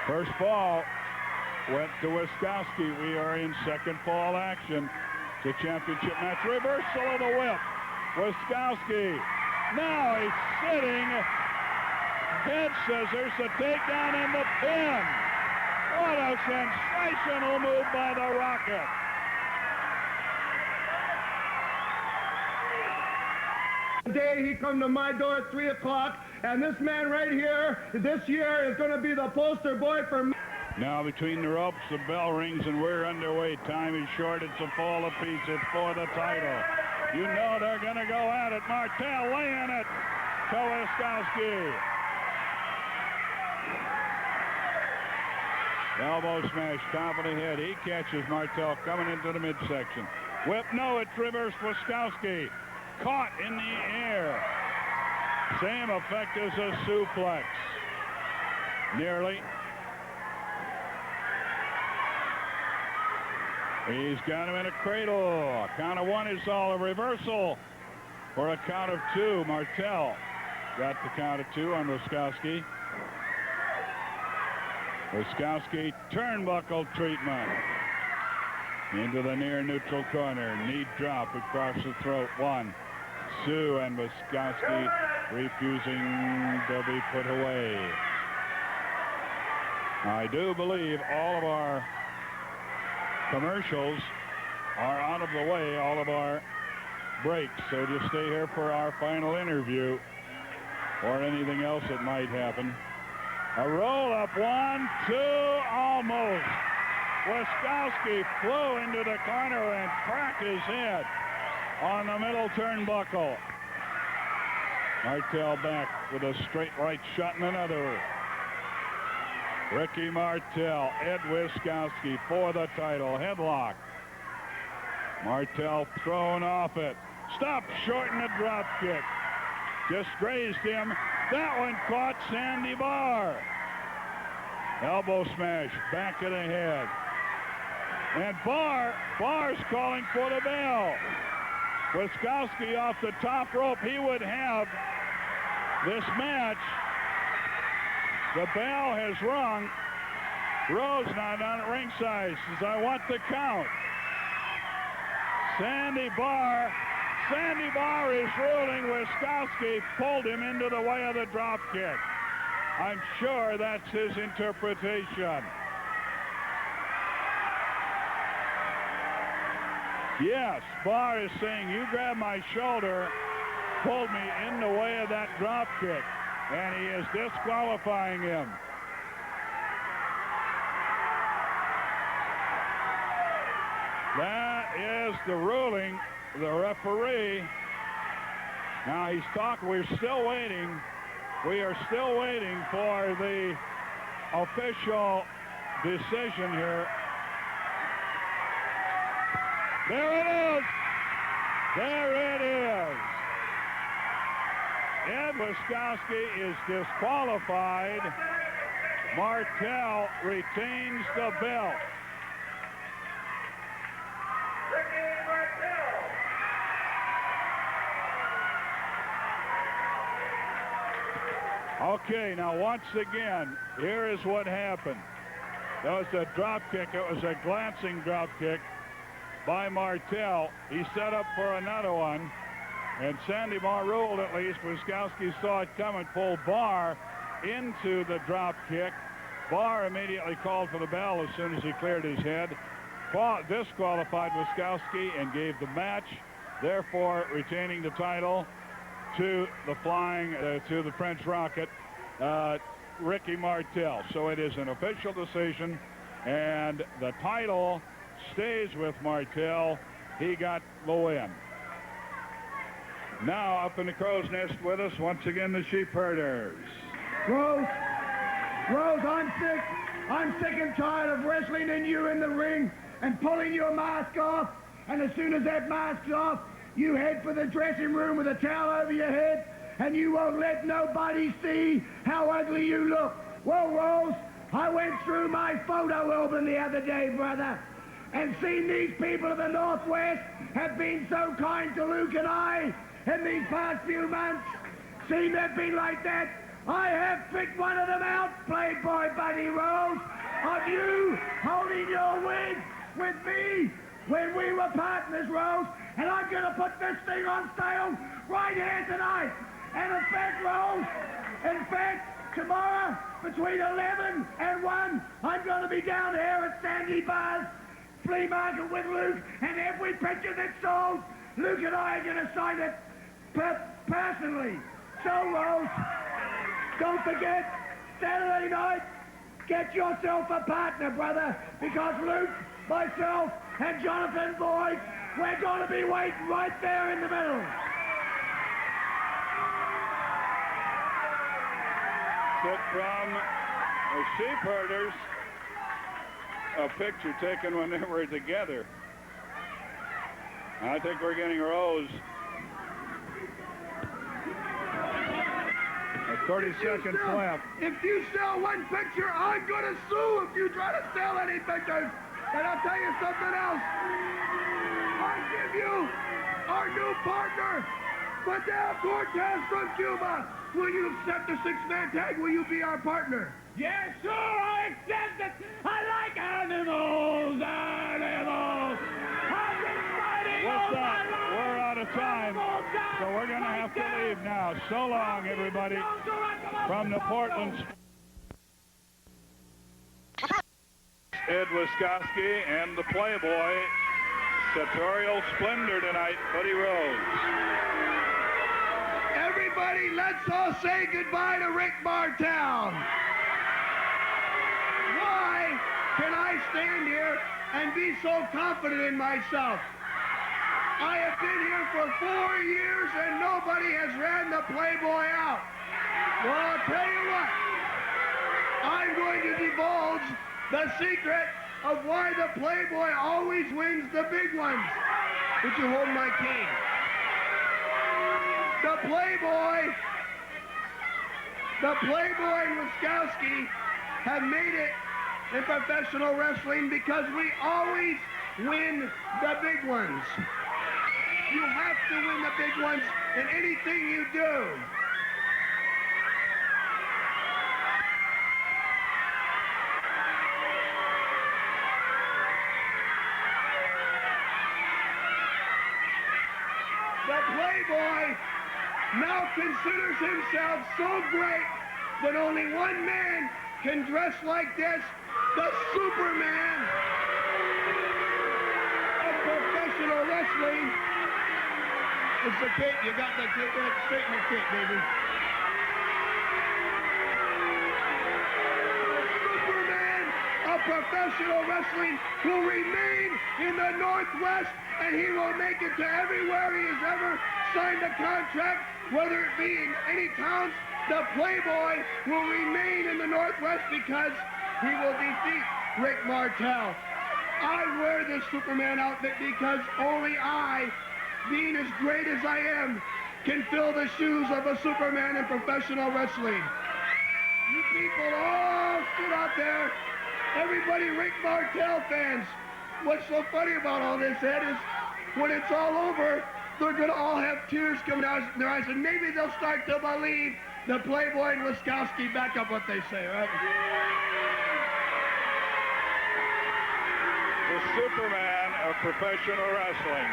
First fall went to Woskowski. We are in second fall action. It's a championship match. Reversal of the whip. Woskowski. Now he's sitting. Head scissors, the takedown and the pin. What a sensational move by the Rocket. Day he come to my door at 3 o'clock, and this man right here this year is going to be the poster boy for me. Now between the ropes, the bell rings, and we're underway. Time is short. It's a fall apiece. It's for the title. You know they're going to go at it. Martell laying it to Woskowski. Elbow smash, top of the head. He catches Martell coming into the midsection. Whip, no, it's reversed. Woskowski caught in the air. Same effect as a suplex. Nearly. He's got him in a cradle. A count of 1 is all. A reversal for a count of 2. Martell got the count of 2 on Woskowski. Woskowski turnbuckle treatment. Into the near neutral corner. Knee drop across the throat. 1, 2, and Woskowski refusing to be put away. I do believe all of our commercials are out of the way, all of our breaks, so just stay here for our final interview or anything else that might happen. A roll up, 1, 2, almost. Woskowski flew into the corner and cracked his head on the middle turnbuckle. Martell back with a straight right shot and another. Ricky Martell, Ed Woskowski for the title. Headlock. Martell thrown off it. Stopped short in the drop kick. Just grazed him. That one caught Sandy Barr. Elbow smash, back of the head. And Barr's calling for the bell. Woskowski off the top rope. He would have this match. The bell has rung. Rose not on at ringside says, I want the count. Sandy Barr is ruling. Woskowski pulled him into the way of the drop kick. I'm sure that's his interpretation. Yes, Barr is saying, you grabbed my shoulder, pulled me in the way of that drop kick, and he is disqualifying him. That is the ruling. The referee. Now he's talking. We're still waiting. We are still waiting for the official decision here. There it is. There it is. Ed Woskowski is disqualified. Martell retains the belt. Okay, now once again, here is what happened. That was a drop kick. It was a glancing drop kick by Martell. He set up for another one, and Sandy Moore ruled, at least. Woskowski saw it coming, pulled Barr into the drop kick. Barr immediately called for the bell as soon as he cleared his head. Disqualified Woskowski and gave the match, therefore retaining the title to the to the French Rocket, Ricky Martell. So it is an official decision, and the title stays with Martell. He got the win. Now up in the crow's nest with us, once again, the sheep herders. Rose, I'm sick. I'm sick and tired of wrestling in you in the ring and pulling your mask off. And as soon as that mask's off, you head for the dressing room with a towel over your head, and you won't let nobody see how ugly you look. Well, Rose, I went through my photo album the other day, brother, and seen these people of the Northwest have been so kind to Luke and I in these past few months. Seen they've been like that. I have picked one of them out, Playboy Buddy Rose, of you holding your wig with me when we were partners, Rose. And I'm going to put this thing on sale right here tonight. And in fact, Rose, tomorrow between 11 and 1, I'm going to be down here at Sandy Bar's flea market with Luke, and every picture that's sold, Luke and I are going to sign it personally. So, Rose, don't forget, Saturday night, get yourself a partner, brother, because Luke, myself, and Jonathan Boyd, we're going to be waiting right there in the middle. Sit from the sheep herders, a picture taken when they were together. I think we're getting Rose. 30 seconds left. If you sell one picture, I'm going to sue if you try to sell any pictures. And I'll tell you something else. I give you our new partner, Fidel Cortez from Cuba. Will you accept the six-man tag? Will you be our partner? Yes, sir, I accept it. I like animals. I've been fighting all my life. We're out of time, so we're going to have to leave now. So long, everybody, from the Portland. Ed Woskowski and the Playboy. Sartorial splendor tonight, Buddy Rose. Everybody, let's all say goodbye to Rick Martell. Why can I stand here and be so confident in myself? I have been here for 4 years and nobody has ran the Playboy out. Well, I'll tell you what. I'm going to divulge the secret of why the Playboy always wins the big ones. Would you hold my cane? The Playboy and Woskowski have made it in professional wrestling because we always win the big ones. You have to win the big ones in anything you do. The Playboy now considers himself so great that only one man can dress like this, the Superman of professional wrestling. It's the cape. You got the cape. Straighten the cape, baby. Of professional wrestling will remain in the Northwest, and he will make it to everywhere he has ever signed a contract, whether it be in any towns. The Playboy will remain in the Northwest because he will defeat Rick Martell. I wear this Superman outfit because only I, being as great as I am, can fill the shoes of a Superman in professional wrestling. You people all sit out there. Everybody Rick Martell fans. What's so funny about all this, Ed, is when it's all over, they're going to all have tears coming out in their eyes, and maybe they'll start to believe the Playboy and Woskowski back up what they say, right? The Superman of professional wrestling,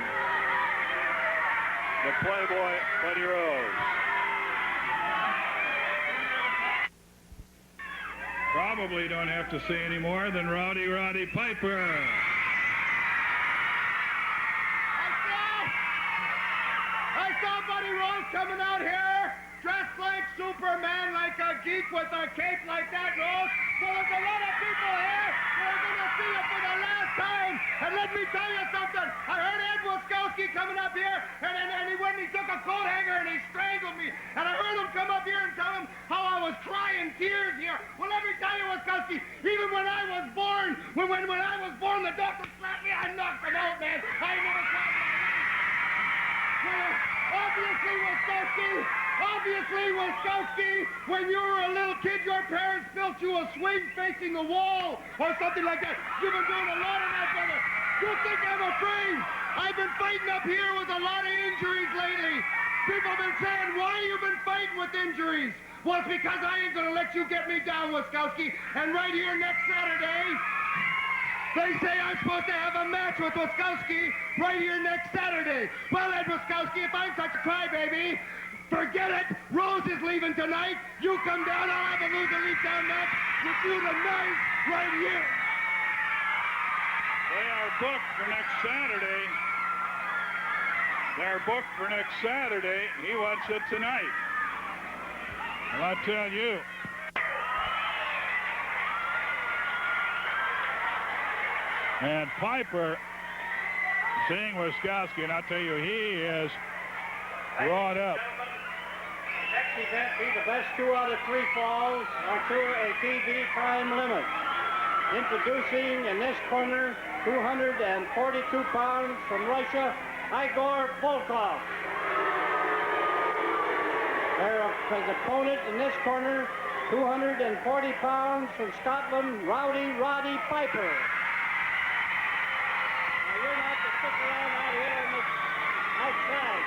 the Playboy, Buddy Rose. Probably don't have to say any more than Roddy Piper. I saw Buddy Rose coming out here dressed like Superman, like a geek with a cape like that, Rose. So there's a lot of people here who are going to see you for the last time. And let me tell you something. I heard Ed Woskowski coming up here, and he went and he took a coat hanger and he strangled me. And I heard him come up here and tell him how I was crying tears here. Well, let me tell you, Woskowski, even when I was born, when I was born, the doctor slapped me. I knocked him out, man. I never cried. Well, obviously, Woskowski, when you were a little kid, your parents built you a swing facing the wall or something like that. You've been doing a lot of that, brother. You think I'm afraid? I've been fighting up here with a lot of injuries lately. People have been saying, why you been fighting with injuries? Well, it's because I ain't going to let you get me down, Woskowski. And right here next Saturday, they say I'm supposed to have a match with Woskowski right here next Saturday. Well, Ed Woskowski, if I'm such a crybaby, forget it. Rose is leaving tonight. You come down, I'll have a loser leave down match with you tonight right here. They are booked for next Saturday. They're booked for next Saturday. He wants it tonight. Well, I tell you. And Piper seeing Woskowski, and I tell you, he is wrought up. Next event be the best 2 out of 3 falls or to a TV time limit. Introducing in this corner, 242 pounds from Russia, Igor Volov. His opponent in this corner, 240 pounds from Scotland, Roddy Piper. Now you're not to stick around out here on the outside.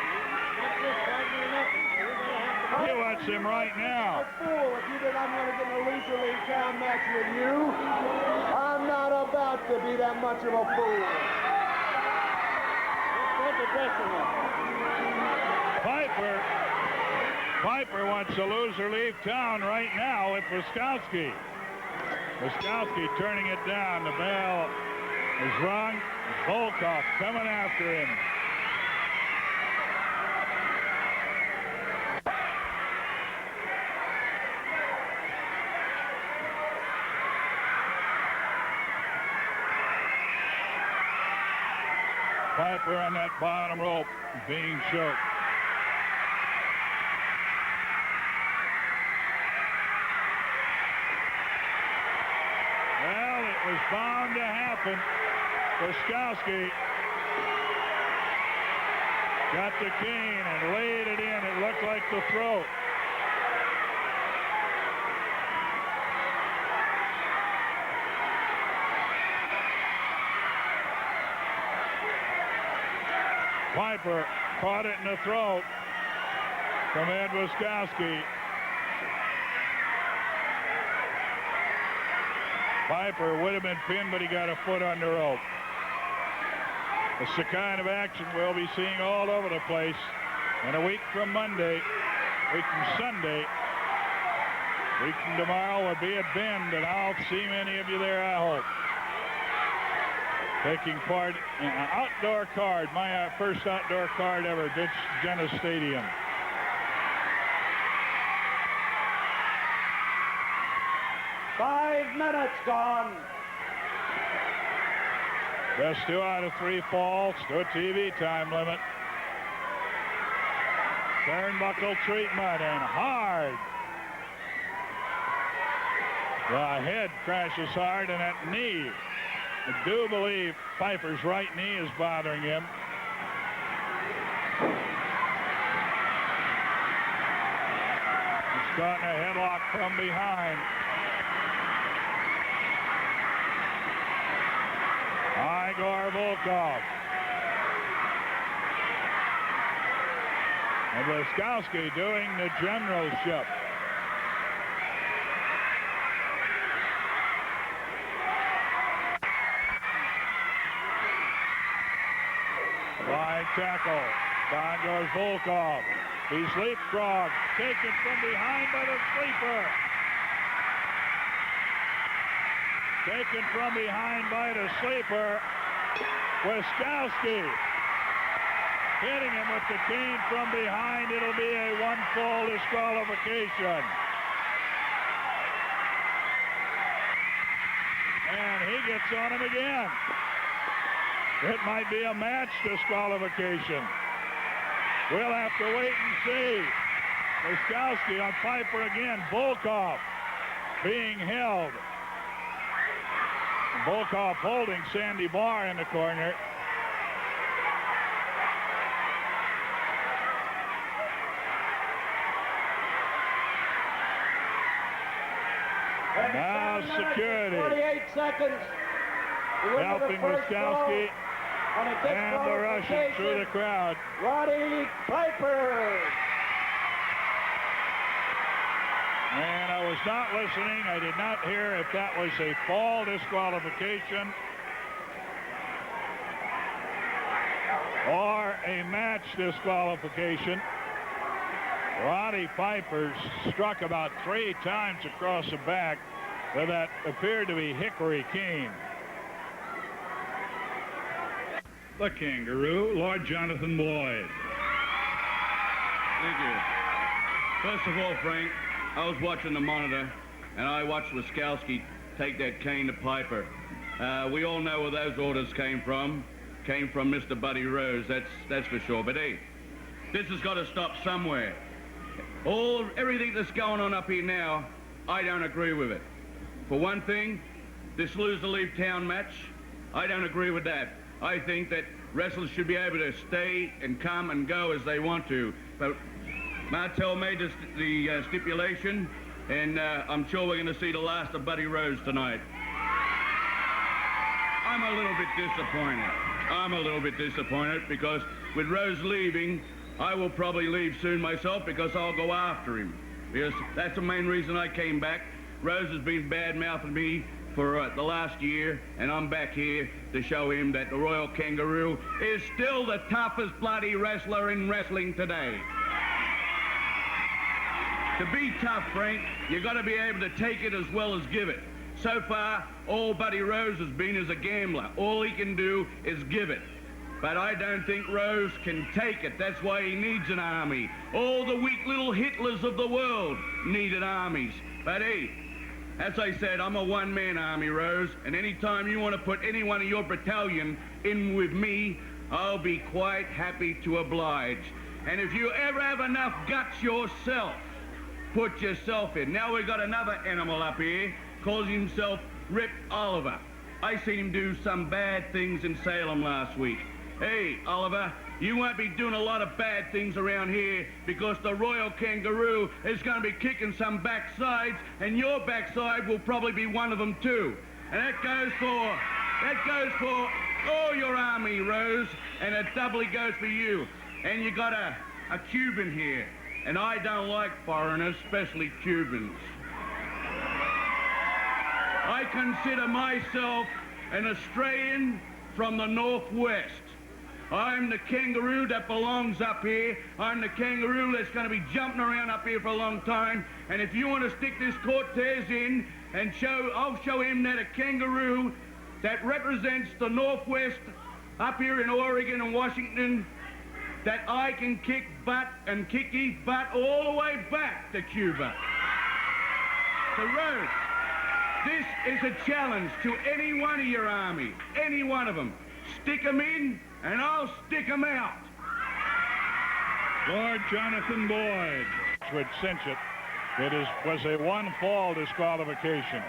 Not just fighting or nothing. You're going to have to... He wants him right now. Fool, if you think I'm going to get in a loser league town match with you, I'm not about to be that much of a fool. Piper wants to loser leave town right now with Woskowski. Woskowski turning it down. The bell is rung. Volkov coming after him. Piper on that bottom rope being choked. Well, it was bound to happen. Woskowski got the cane and laid it in. It looked like the throat. Piper caught it in the throat from Ed Woskowski. Piper would have been pinned, but he got a foot on the rope. It's the kind of action we'll be seeing all over the place. And a week from Sunday, Week from tomorrow will be at Bend, and I'll see many of you there, I hope. Taking part in an outdoor card, my first outdoor card ever, Ditch Genesis Stadium. Five minutes gone. Best 2 out of 3 falls to a TV time limit. Turnbuckle treatment and hard. The head crashes hard and that knee. I do believe Piper's right knee is bothering him. He's caught in a headlock from behind. Igor Volov. And Woskowski doing the generalship. Wide tackle. Down goes Volov. He's leapfrogged. Taken from behind by the sleeper. Taken from behind by the sleeper. Woskowski hitting him with the cane from behind. It'll be a 1-fall disqualification. And he gets on him again. It might be a match disqualification. We'll have to wait and see. Woskowski on Piper again. Volov being held. Volov holding Sandy Barr in the corner. Now security. 48 seconds. Helping Woskowski and the Russian through the crowd. Roddy Piper. And I was not listening. I did not hear if that was a fall disqualification or a match disqualification. Roddy Piper struck about 3 times across the back with that appeared to be hickory cane. The Kangaroo, Lord Jonathan Lloyd. Thank you. First of all, Frank, I was watching the monitor, and I watched Woskowski take that cane to Piper. We all know where those orders came from. Came from Mr. Buddy Rose, that's for sure. But hey, this has got to stop somewhere. Everything that's going on up here now, I don't agree with it. For one thing, this lose-to-leave town match, I don't agree with that. I think that wrestlers should be able to stay and come and go as they want to. But Martell made the stipulation, and I'm sure we're going to see the last of Buddy Rose tonight. I'm a little bit disappointed because with Rose leaving, I will probably leave soon myself because I'll go after him. Because that's the main reason I came back. Rose has been bad-mouthing me for the last year, and I'm back here to show him that the Royal Kangaroo is still the toughest bloody wrestler in wrestling today. To be tough, Frank, you got to be able to take it as well as give it. So far, all Buddy Rose has been is a gambler. All he can do is give it. But I don't think Rose can take it. That's why he needs an army. All the weak little Hitlers of the world needed armies. But hey, as I said, I'm a one-man army, Rose, and anytime you want to put any one of your battalion in with me, I'll be quite happy to oblige. And if you ever have enough guts yourself, put yourself in. Now we've got another animal up here, calls himself Rip Oliver. I seen him do some bad things in Salem last week. Hey, Oliver, you won't be doing a lot of bad things around here because the Royal Kangaroo is going to be kicking some backsides, and your backside will probably be one of them too. And that goes for all your army, Rose, and it doubly goes for you. And you got a Cuban here, and I don't like foreigners, especially Cubans. I consider myself an Australian from the Northwest. I'm the kangaroo that belongs up here. I'm the kangaroo that's going to be jumping around up here for a long time. And if you want to stick this Cortez in and I'll show him that a kangaroo that represents the Northwest up here in Oregon and Washington, that I can kick butt and kick his butt all the way back to Cuba. So Rose, this is a challenge to any one of your army, any one of them. Stick them in, and I'll stick them out. Lord Jonathan Boyd would cinch it. It was a one-fall disqualification.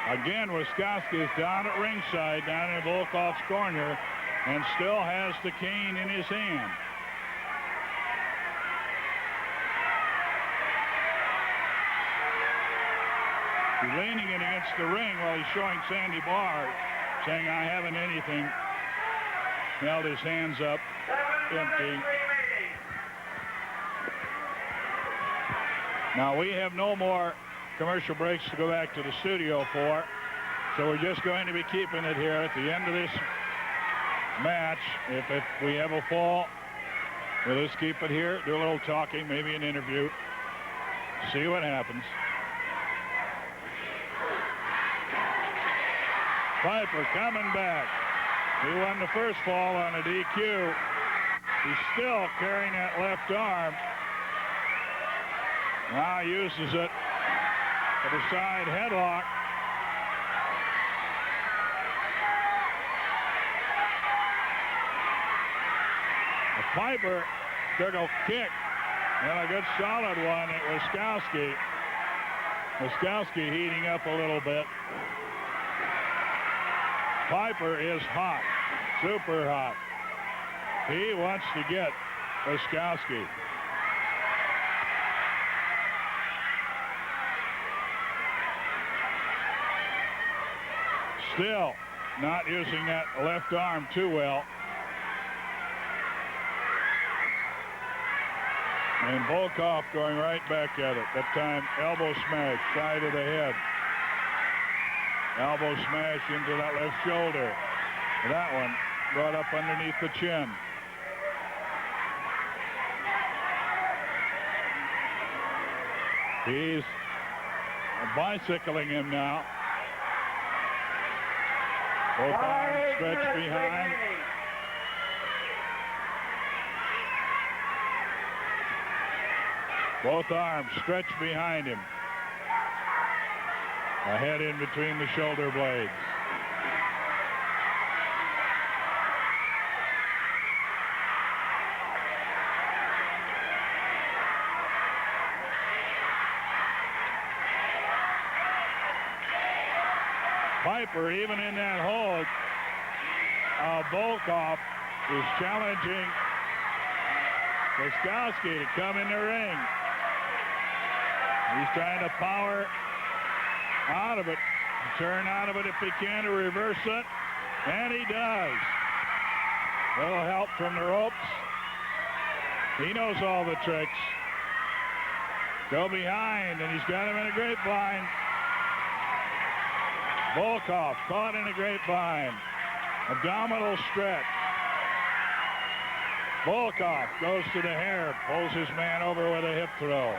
Again, Woskowski is down at ringside, down in Volkov's corner, and still has the cane in his hand. He's leaning it against the ring while he's showing Sandy Barr, saying, I haven't anything. Held his hands up, empty. Now, we have no more commercial breaks to go back to the studio for, so we're just going to be keeping it here at the end of this match. If we have a fall, we'll just keep it here, do a little talking, maybe an interview, see what happens. Piper coming back. He won the first fall on a DQ. He's still carrying that left arm. Now uses it for the side headlock. Piper took a kick, and a good solid one at Woskowski. Woskowski heating up a little bit. Piper is hot, super hot. He wants to get Woskowski. Still not using that left arm too well. And Volkov going right back at it. That time, elbow smash, side of the head. Elbow smash into that left shoulder. That one brought up underneath the chin. He's bicycling him now. Both arms stretched behind. Both arms stretched behind him. A head in between the shoulder blades. Piper, even in that hold, Volkov is challenging Woskowski to come in the ring. He's trying to power out of it, turn out of it if he can to reverse it, and he does. Little help from the ropes. He knows all the tricks. Go behind, and he's got him in a grapevine. Volkov caught in a grapevine. Abdominal stretch. Volkov goes to the hair, pulls his man over with a hip throw.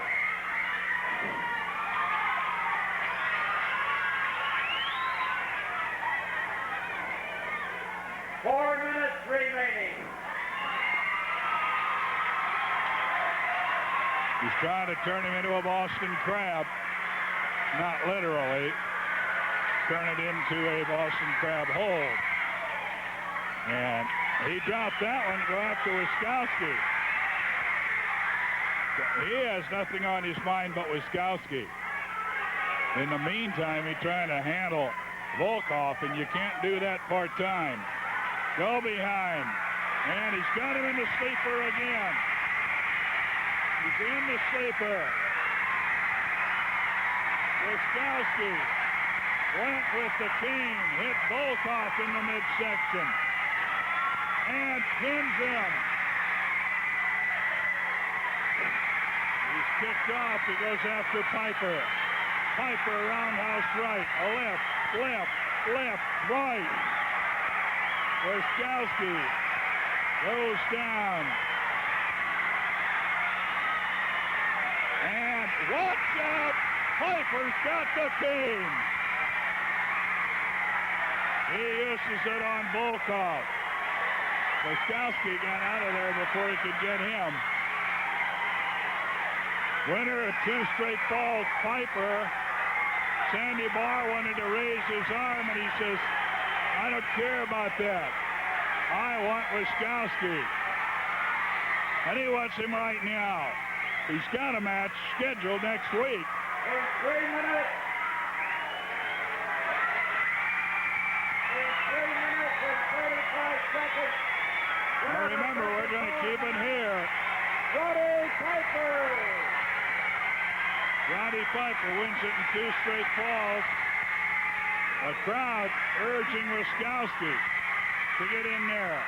He's trying to turn him into a Boston Crab. Not literally. Turn it into a Boston Crab hold. And he dropped that one to go after Woskowski. He has nothing on his mind but Woskowski. In the meantime, he's trying to handle Volkov, and you can't do that part-time. Go behind. And he's got him in the sleeper again. He's in the sleeper. Woskowski went with the cane, hit Volkov in the midsection, and pins him. He's kicked off. He goes after Piper. Piper roundhouse right, a left, left, left, right. Woskowski goes down. And watch out! Piper's got the cane. He uses it on Volov. Woskowski got out of there before he could get him. Winner of 2 straight falls, Piper. Sandy Barr wanted to raise his arm, and he says, I don't care about that. I want Woskowski. And he wants him right now. He's got a match scheduled next week. In 3 minutes. In 3 minutes and 35 seconds. Now remember, we're going to keep it here. Roddy Piper. Roddy Piper wins it in 2 straight falls. A crowd urging Woskowski to get in there.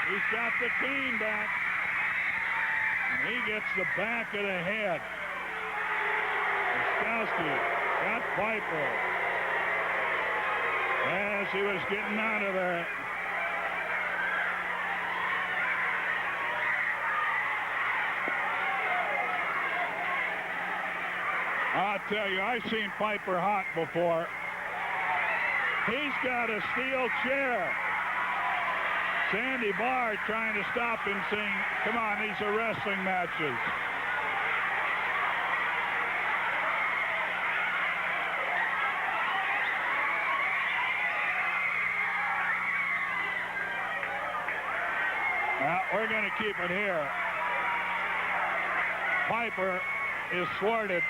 He's got the cane back. And he gets the back of the head. Woskowski got Piper as he was getting out of there. I'll tell you, I've seen Piper hot before. He's got a steel chair. Sandy Barr trying to stop him, saying, come on, these are wrestling matches. Well, we're going to keep it here. Piper is thwarted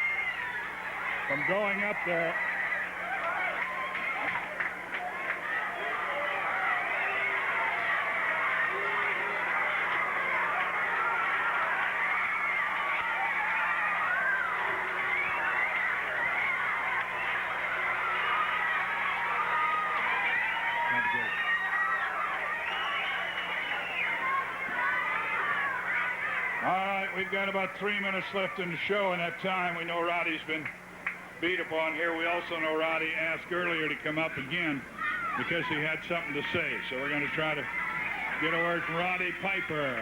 from going up there. All right, we've got about 3 minutes left in the show. In that time, we know Roddy's been beat upon here. We also know Roddy asked earlier to come up again because he had something to say. So we're going to try to get a word from Roddy Piper.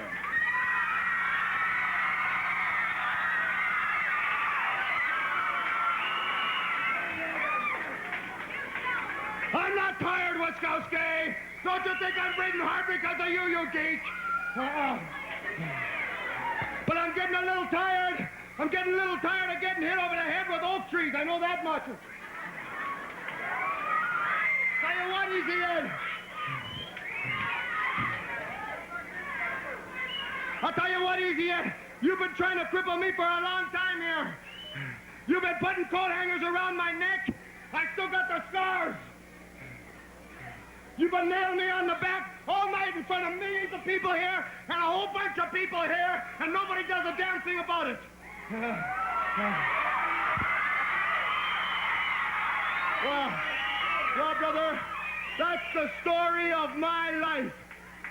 I'm not tired, Woskowski. Don't you think I'm breathing hard because of you, you geek? But I'm getting a little tired. I'm getting a little tired of getting hit over the head with oak trees. I know that much. Tell you what, Easy Ed. I'll tell you what, Easy Ed. You've been trying to cripple me for a long time here. You've been putting coat hangers around my neck. I still got the scars. You've been nailing me on the back all night in front of millions of people here and a whole bunch of people here, and nobody does a damn thing about it. Well, brother, that's the story of my life,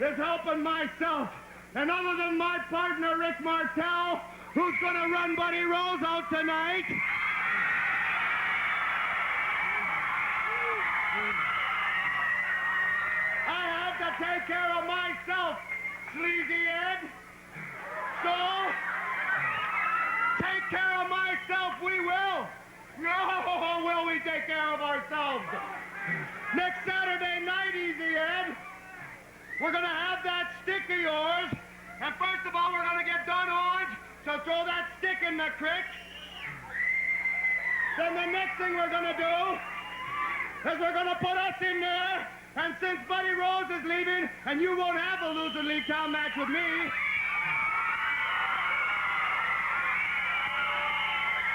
is helping myself. And other than my partner, Rick Martell, who's going to run Buddy Rose out tonight, I have to take care of myself, Sleazy Ed. So, take care of myself we will. Oh, will we take care of ourselves? Next Saturday night, Easy Ed, we're going to have that stick of yours. And first of all, we're going to get Don Orange to throw that stick in the creek. Then the next thing we're going to do is we're going to put us in there. And since Buddy Rose is leaving, and you won't have a loser leave town match with me,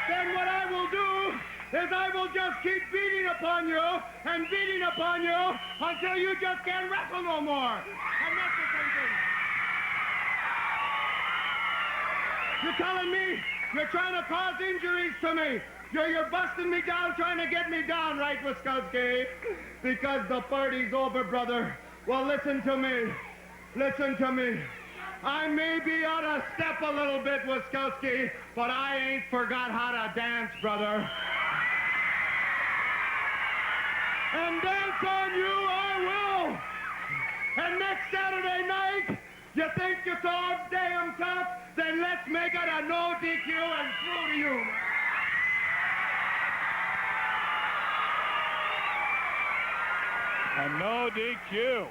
then what I will do is I will just keep beating upon you and beating upon you until you just can't wrestle no more. And that's the same thing. You're telling me you're trying to cause injuries to me. You're busting me down, trying to get me down, right, Woskowski? Because the party's over, brother. Well, listen to me. Listen to me. I may be out of step a little bit, Woskowski, but I ain't forgot how to dance, brother. and dance on you I will. And next Saturday night, you think you're so damn tough? Then let's make it a no DQ and through to you. A no DQ.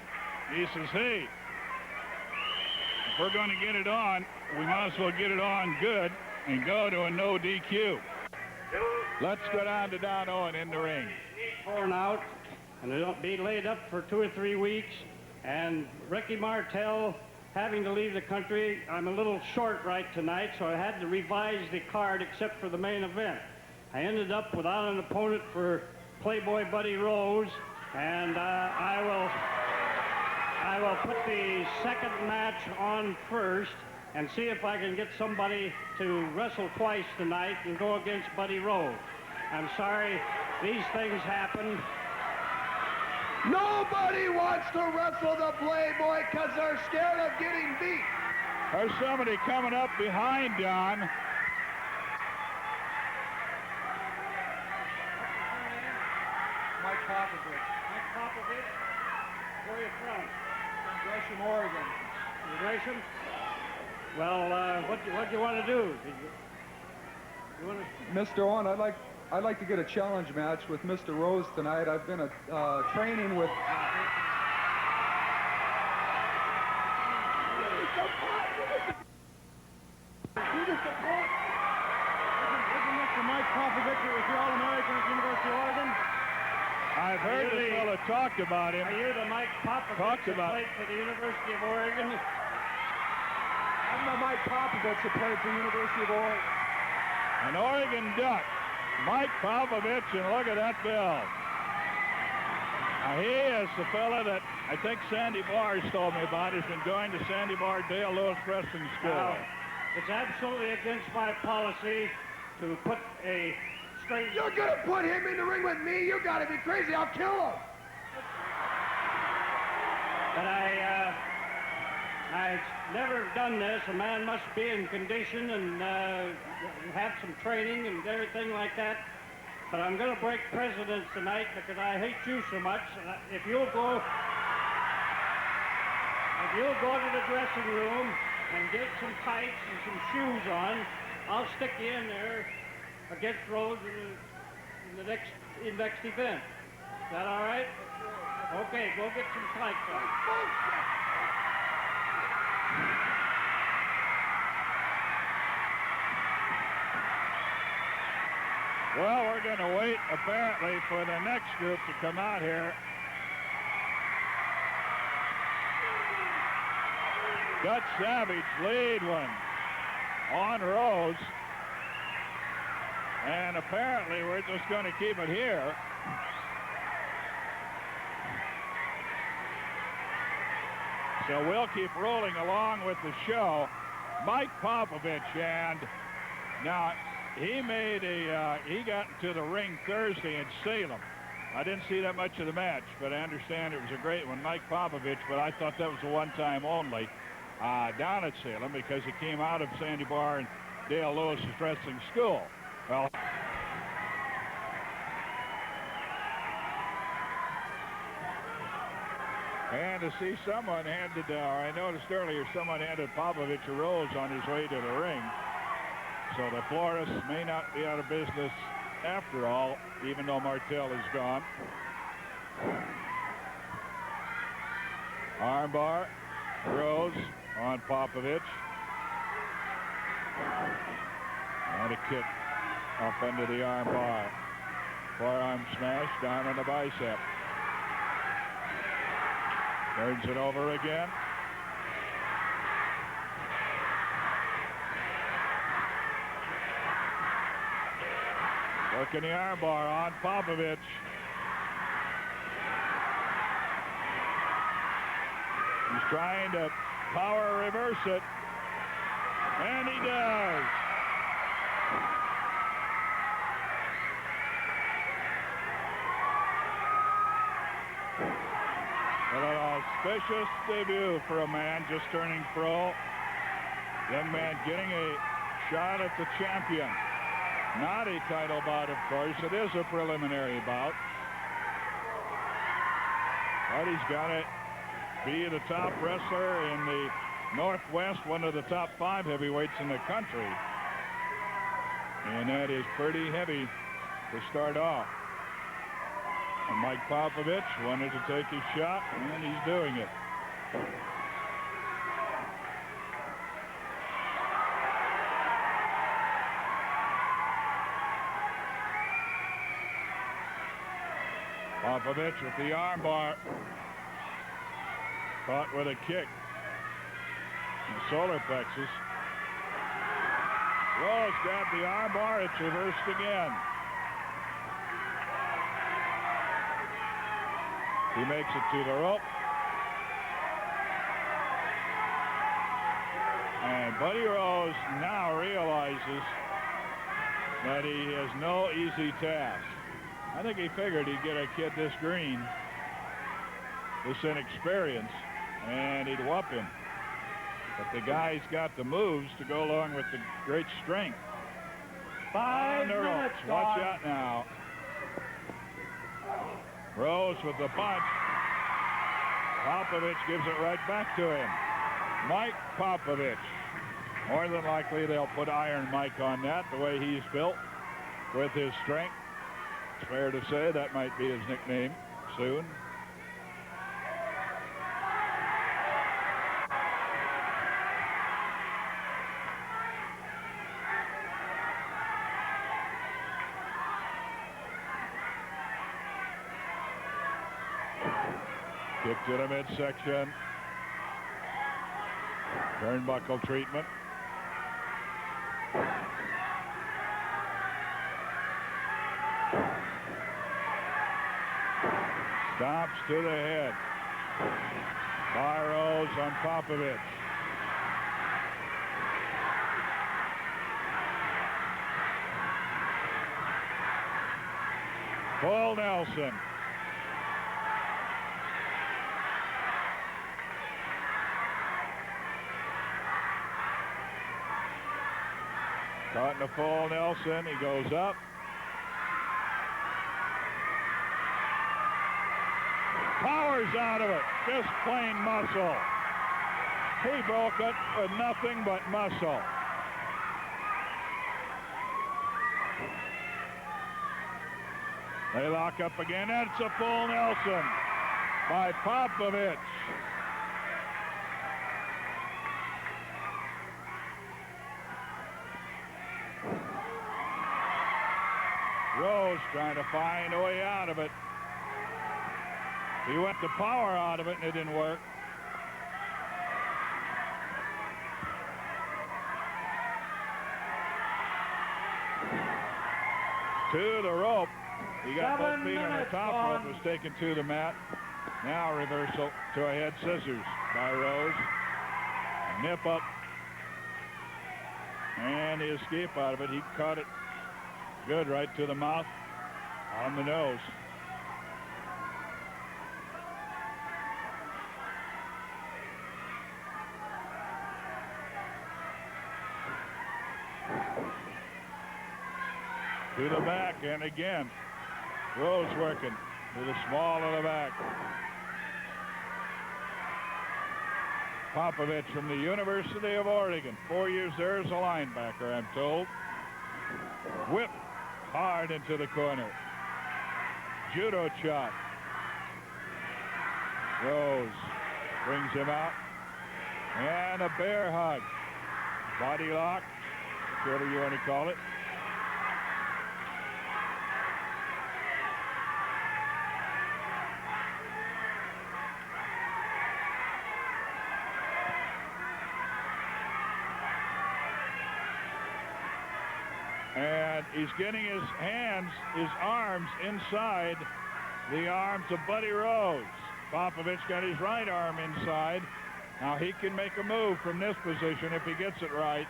He says, hey, if we're going to get it on, we might as well get it on good and go to a no DQ. Let's go down to Don Owen in the ring. Torn out, and it'll be laid up for 2 or 3 weeks. And Ricky Martell having to leave the country. I'm a little short right tonight, so I had to revise the card except for the main event. I ended up without an opponent for Playboy Buddy Rose, and I will put the second match on first and see if I can get somebody to wrestle twice tonight and go against Buddy Rose. I'm sorry, these things happen. Nobody wants to wrestle the Playboy because they're scared of getting beat. There's somebody coming up behind Don. Mike Papovich. Mike Papovich, where are you from? Gresham, Oregon. You Gresham? Well, what do you want to do? You want to... Mr. Owen, I'd like to get a challenge match with Mr. Rose tonight. I've been training with... Isn't Mr. Mike Papovich was the All-American at the University of Oregon? I've heard the fellow talked about him. Are you the Mike Popovich that played for the University of Oregon? I'm the Mike Popovich that played for the University of Oregon. An Oregon Duck, Mike Papovich, and look at that bell. Now, he is the fella that I think Sandy Barr's told me about. He's been going to Sandy Bar Dale Lewis Wrestling School. Now, it's absolutely against my policy to put a straight... You're going to put him in the ring with me? You got to be crazy. I'll kill him. But I've never done this. A man must be in condition and have some training and everything like that. But I'm going to break precedence tonight because I hate you so much. If you'll go to the dressing room and get some tights and some shoes on, I'll stick you in there against Rose in the next event. Is that all right? Okay, go get some tights on. Well, we're going to wait, apparently, for the next group to come out here. Dutch Savage, lead one on Rose. And apparently, we're just going to keep it here. So we'll keep rolling along with the show. Mike Popovich, and now he got into the ring Thursday in Salem. I didn't see that much of the match, but I understand it was a great one. Mike Popovich, but I thought that was a one-time only down at Salem because he came out of Sandy Bar and Dale Lewis' Wrestling School. Well, and to see someone handed, I noticed earlier, someone handed Papovich a rose on his way to the ring. So the florists may not be out of business after all, even though Martell is gone. Armbar, Rose on Papovich. And a kick up under the armbar. Forearm smash down on the bicep. Turns it over again. Working the armbar on Papovich. He's trying to power reverse it. And he does. Well, an auspicious debut for a man just turning pro. Young man getting a shot at the champion. Not a title bout, of course. It is a preliminary bout. But he's got to be the top wrestler in the Northwest, one of the top 5 heavyweights in the country. And that is pretty heavy to start off. And Mike Papovich wanted to take his shot, and he's doing it. Papovich with the armbar. Caught with a kick. The solar plexus. Rose grabbed the armbar. It's reversed again. He makes it to the rope. And Buddy Rose now realizes that he has no easy task. I think he figured he'd get a kid this green, this inexperience, and he'd whoop him. But the guy's got the moves to go along with the great strength. 5 minutes. Watch out now. Rose with the punch. Papovich gives it right back to him. Mike Papovich. More than likely they'll put Iron Mike on that, the way he's built with his strength. It's fair to say that might be his nickname soon. Kick to the midsection. Turnbuckle treatment. Stops to the head. By Rose on Papovich. Full Nelson. Caught in a full Nelson. He goes up. Powers out of it. Just plain muscle. He broke it with nothing but muscle. They lock up again. That's a full Nelson by Papovich. Rose trying to find a way out of it. He went to power out of it and it didn't work. To the rope. He got both feet on the top rope, was taken to the mat. Now reversal to a head scissors by Rose. Nip up. And the escape out of it. He caught it good right to the mouth on the nose. To the back, and again, Rose working to the small of the back. Papovich from the University of Oregon. 4 years there as a linebacker, I'm told. Whip hard into the corner. Judo chop. Rose brings him out. And a bear hug. Body lock, whatever you want to call it. And he's getting his hands, his arms inside the arms of Buddy Rose. Papovich got his right arm inside. Now he can make a move from this position if he gets it right.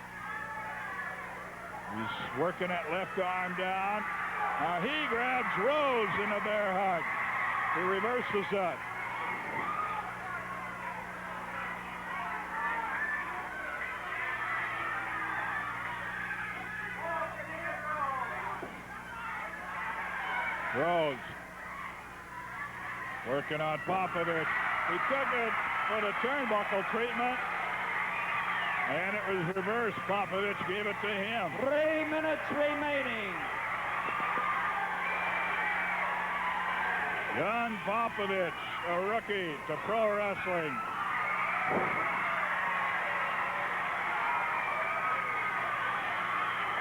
He's working that left arm down. Now he grabs Rose in a bear hug. He reverses that. Rose Working on Papovich. He took it for the turnbuckle treatment, and it was reversed. Papovich gave it to him. 3 minutes remaining. Young Papovich, a rookie to pro wrestling.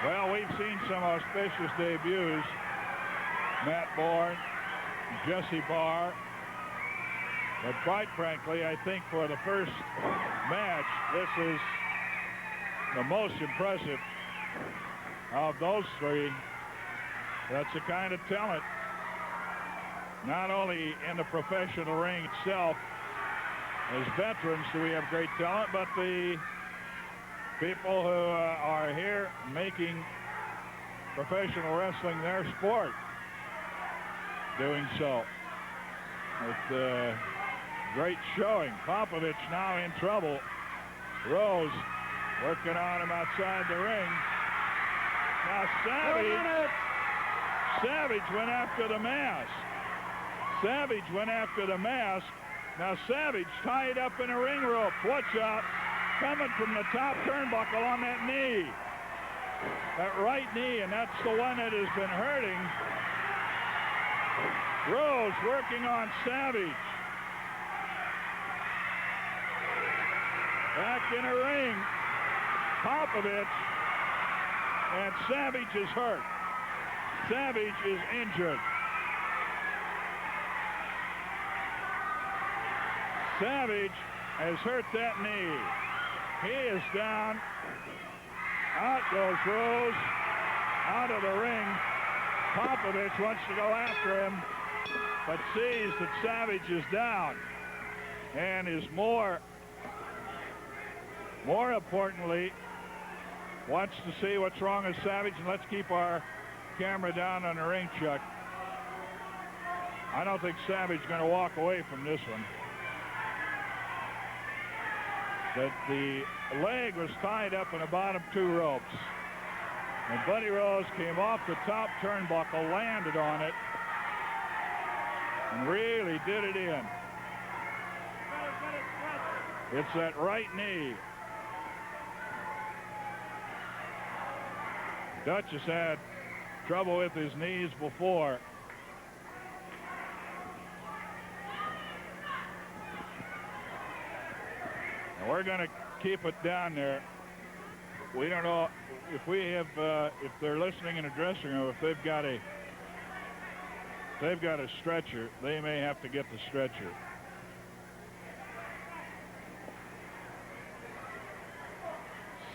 Well, we've seen some auspicious debuts. Matt Bourne, Jesse Barr. But quite frankly, I think for the first match, this is the most impressive of those three. That's the kind of talent, not only in the professional ring itself, as veterans do we have great talent, but the people who are here making professional wrestling their sport, doing so with great showing. Papovich now in trouble. Rose working on him outside the ring. Now Savage went after the mask. Savage went after the mask. Now Savage tied up in a ring rope. Watch out. Coming from the top turnbuckle on that knee. That right knee, and that's the one that has been hurting. Rose working on Savage. Back in a ring. Papovich, and Savage is hurt. Savage is injured. Savage has hurt that knee. He is down. Out goes Rose. Out of the ring. Papovich wants to go after him, but sees that Savage is down and is more importantly, wants to see what's wrong with Savage. And let's keep our camera down on the ring, Chuck. I don't think Savage is going to walk away from this one. That the leg was tied up in the bottom two ropes. And Buddy Rose came off the top turnbuckle, landed on it, and really did it in. It's that right knee. Dutch has had trouble with his knees before. And we're going to keep it down there. We don't know if we have, if they're listening in a dressing room, if they've got a stretcher, they may have to get the stretcher.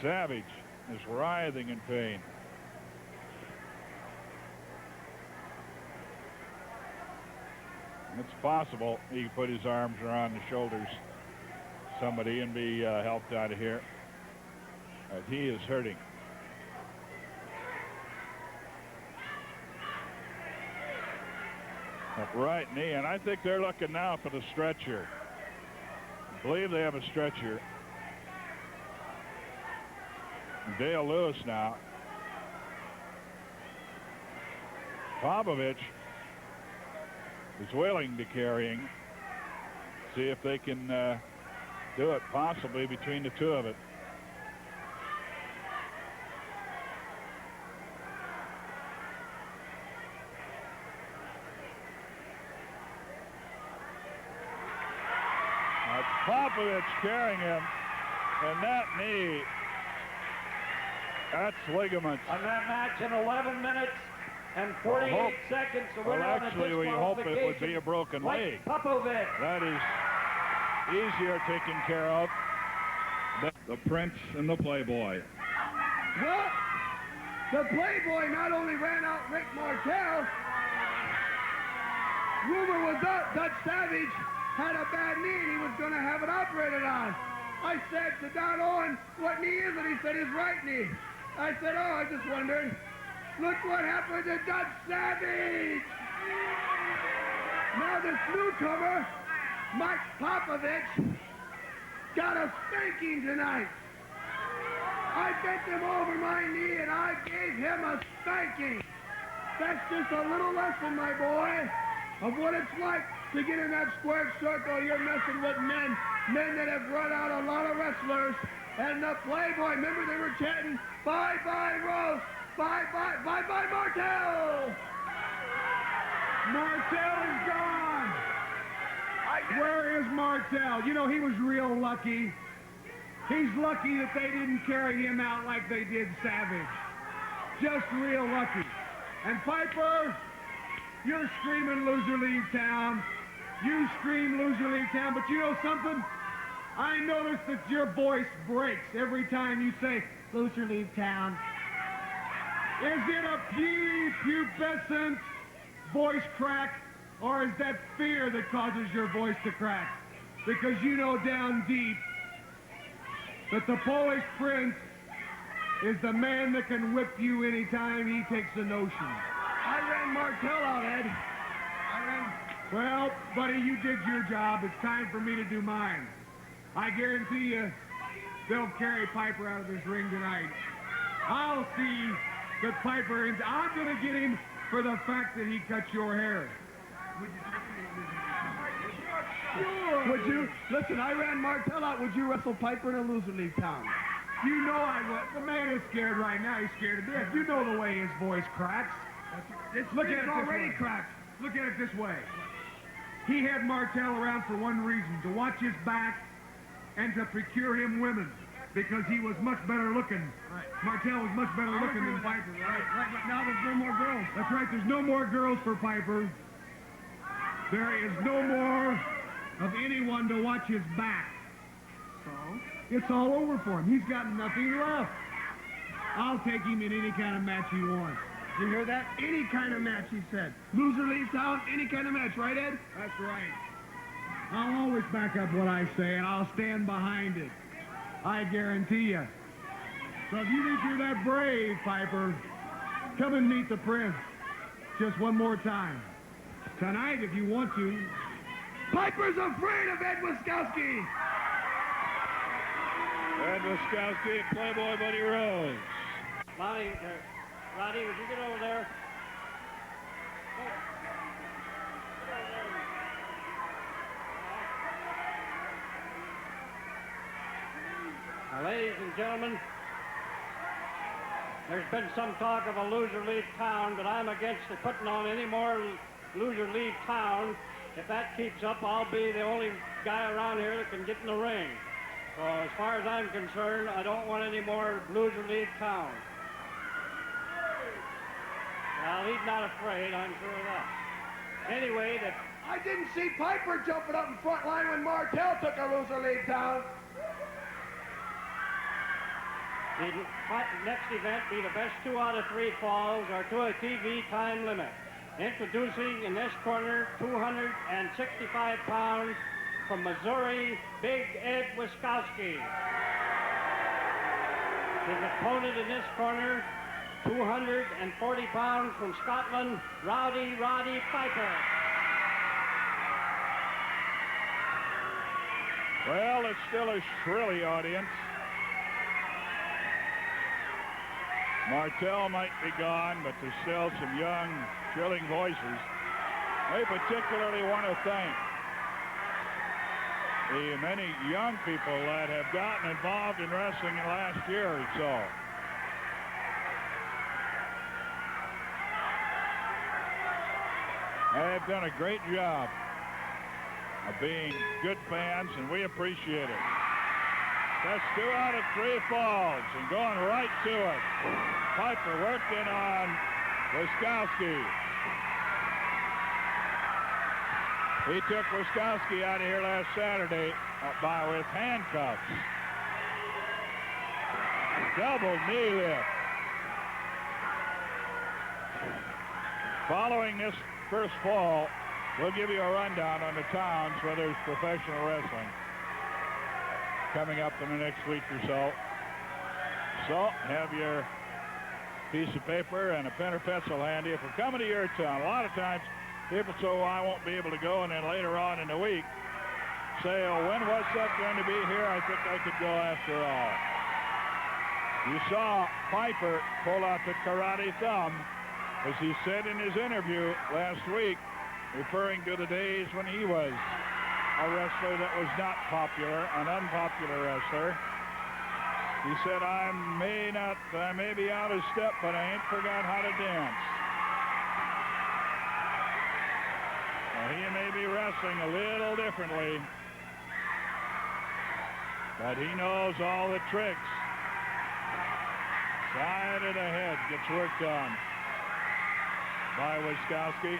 Savage is writhing in pain. It's possible he can put his arms around the shoulders of somebody and be helped out of here. But he is hurting. That right knee, and I think they're looking now for the stretcher. I believe they have a stretcher. Dale Lewis now. Papovich is willing to carry him. See if they can do it possibly between the two of it. Papovich carrying him, and that knee, that's ligaments. On that match in 11 minutes and 48 seconds. Well, actually, we hope it would be a broken leg. Papovich. That is easier taken care of. The Prince and the Playboy. Well, the Playboy not only ran out Rick Martell, rumor was up that Savage had a bad knee and he was going to have it operated on. I said to Don Owen, what knee is it? He said his right knee. I said, oh, I just wondered. Look what happened to Doug Savage. Now this newcomer, Mike Papovich, got a spanking tonight. I bent him over my knee and I gave him a spanking. That's just a little lesson, my boy. A of what it's like to get in that square circle. You're messing with men that have run out a lot of wrestlers. And the Playboy, remember they were chanting, bye-bye Rose, bye-bye Martell. Martell is gone. Where is Martell? You know, he was real lucky. He's lucky that they didn't carry him out like they did Savage. Just real lucky. And Piper, you're screaming loser leave town. You scream loser leave town, but you know something? I notice that your voice breaks every time you say loser leave town. Is it a pubescent voice crack, or is that fear that causes your voice to crack? Because you know down deep that the Polish Prince is the man that can whip you anytime he takes a notion. I ran Martell out, Ed. Well, buddy, you did your job. It's time for me to do mine. I guarantee you they'll carry Piper out of this ring tonight. I'll see that Piper, and I'm going to get him for the fact that he cut your hair. Sure. Would you? Listen, I ran Martell out. Would you wrestle Piper in a loser leave town? You know I would. The man is scared right now. He's scared to death. You know the way his voice cracks. Look at it already this way. cracked. Look at it this way. He had Martell around for one reason, to watch his back and to procure him women, because he was much better looking. Right. Martell was much better looking than Piper. Right, but now there's no more girls. That's right, there's no more girls for Piper. There is no more of anyone to watch his back. So? It's all over for him. He's got nothing left. I'll take him in any kind of match he wants. You hear that? Any kind of match, he said. Loser leaves town, any kind of match, right, Ed? That's right. I'll always back up what I say, and I'll stand behind it. I guarantee you. So if you think you're that brave, Piper, come and meet the Prince. Just one more time. Tonight, if you want to. Piper's afraid of Ed Woskowski. Ed Woskowski and Playboy Buddy Rose. Roddy, would you get over there? Now, ladies and gentlemen, there's been some talk of a loser leave town, but I'm against putting on any more loser leave town. If that keeps up, I'll be the only guy around here that can get in the ring. So as far as I'm concerned, I don't want any more loser leave town. Well, he's not afraid, I'm sure of that. Anyway, I didn't see Piper jumping up in front line when Martell took a loser leave town. the next event be the best 2 out of 3 falls or to a TV time limit. Introducing in this corner, 265 pounds from Missouri, Big Ed Woskowski. His opponent in this corner, 240 pounds from Scotland, Roddy Piper. Well, it's still a shrilly audience. Martell might be gone, but there's still some young, shrilling voices. I particularly want to thank the many young people that have gotten involved in wrestling in the last year or so. They've done a great job of being good fans, and we appreciate it. That's 2 out of 3 falls, and going right to it. Piper working on Woskowski. He took Woskowski out of here last Saturday with handcuffs. Double knee lift. Following this first fall, we'll give you a rundown on the towns where there's professional wrestling coming up in the next week or so. So have your piece of paper and a pen or pencil handy. If we're coming to your town, a lot of times people say, well, I won't be able to go, and then later on in the week say, oh, when was that going to be here? I think I could go after all. You saw Piper pull out the karate thumb, as he said in his interview last week. referring to the days when he was a wrestler that was not popular, an unpopular wrestler. He said, I may be out of step, but I ain't forgot how to dance. Well, he may be wrestling a little differently, but he knows all the tricks. Side of the head gets worked on by Woskowski.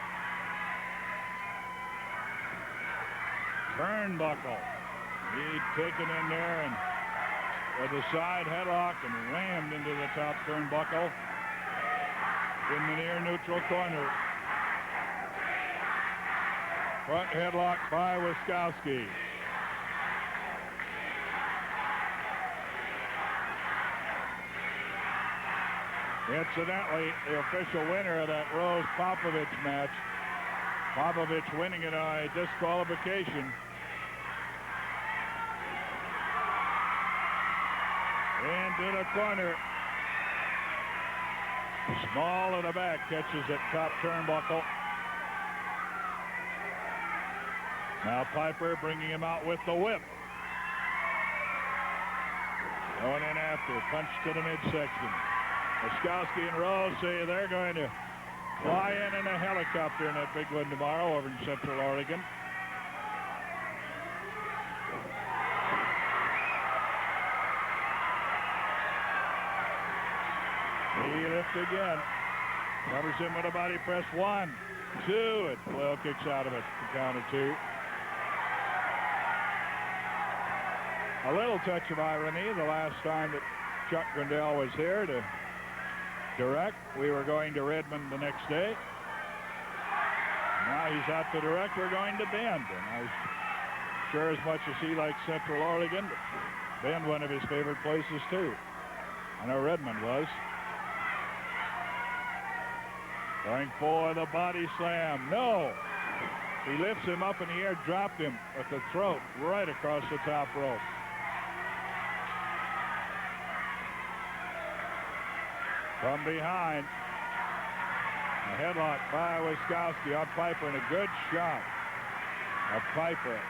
Turnbuckle. He'd taken in there and with a side headlock and rammed into the top turnbuckle in the near neutral corner. Front headlock by Woskowski. Incidentally, the official winner of that Rose Papovich match, Papovich winning it on a disqualification. Into the corner. Small in the back catches that top turnbuckle. Now Piper bringing him out with the whip. Going in after, punch to the midsection. Woskowski and Rose say they're going to fly in a helicopter in that big one tomorrow over in Central Oregon. He lifts again. Covers him with a body press. 1, 2. And Flail kicks out of it. The count of 2. A little touch of irony. The last time that Chuck Grindell was here to direct, we were going to Redmond the next day. Now he's out to direct. We're going to Bend. And I'm sure as much as he likes Central Oregon, Bend one of his favorite places too. I know Redmond was. Going for the body slam. No. He lifts him up in the air, dropped him with the throat right across the top rope. From behind, a headlock by Woskowski on Piper and a good shot of Piper.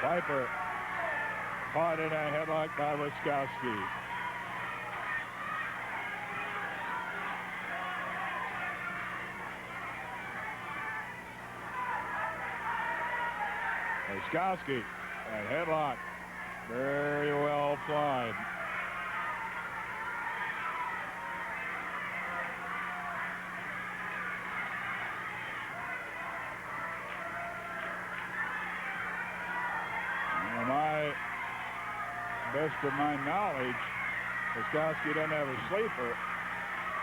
Piper caught in a headlock by Woskowski. Woskowski, that headlock, very well applied. Best of my knowledge, Woskowski doesn't have a sleeper,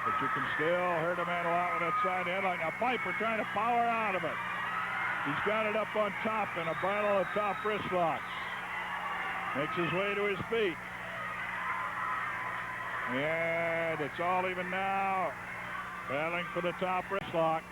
but you can still hurt a man a lot with that side headlock. Now Piper trying to power out of it. He's got it up on top in a battle of top wrist locks. Makes his way to his feet. And it's all even now. Battling for the top wrist lock.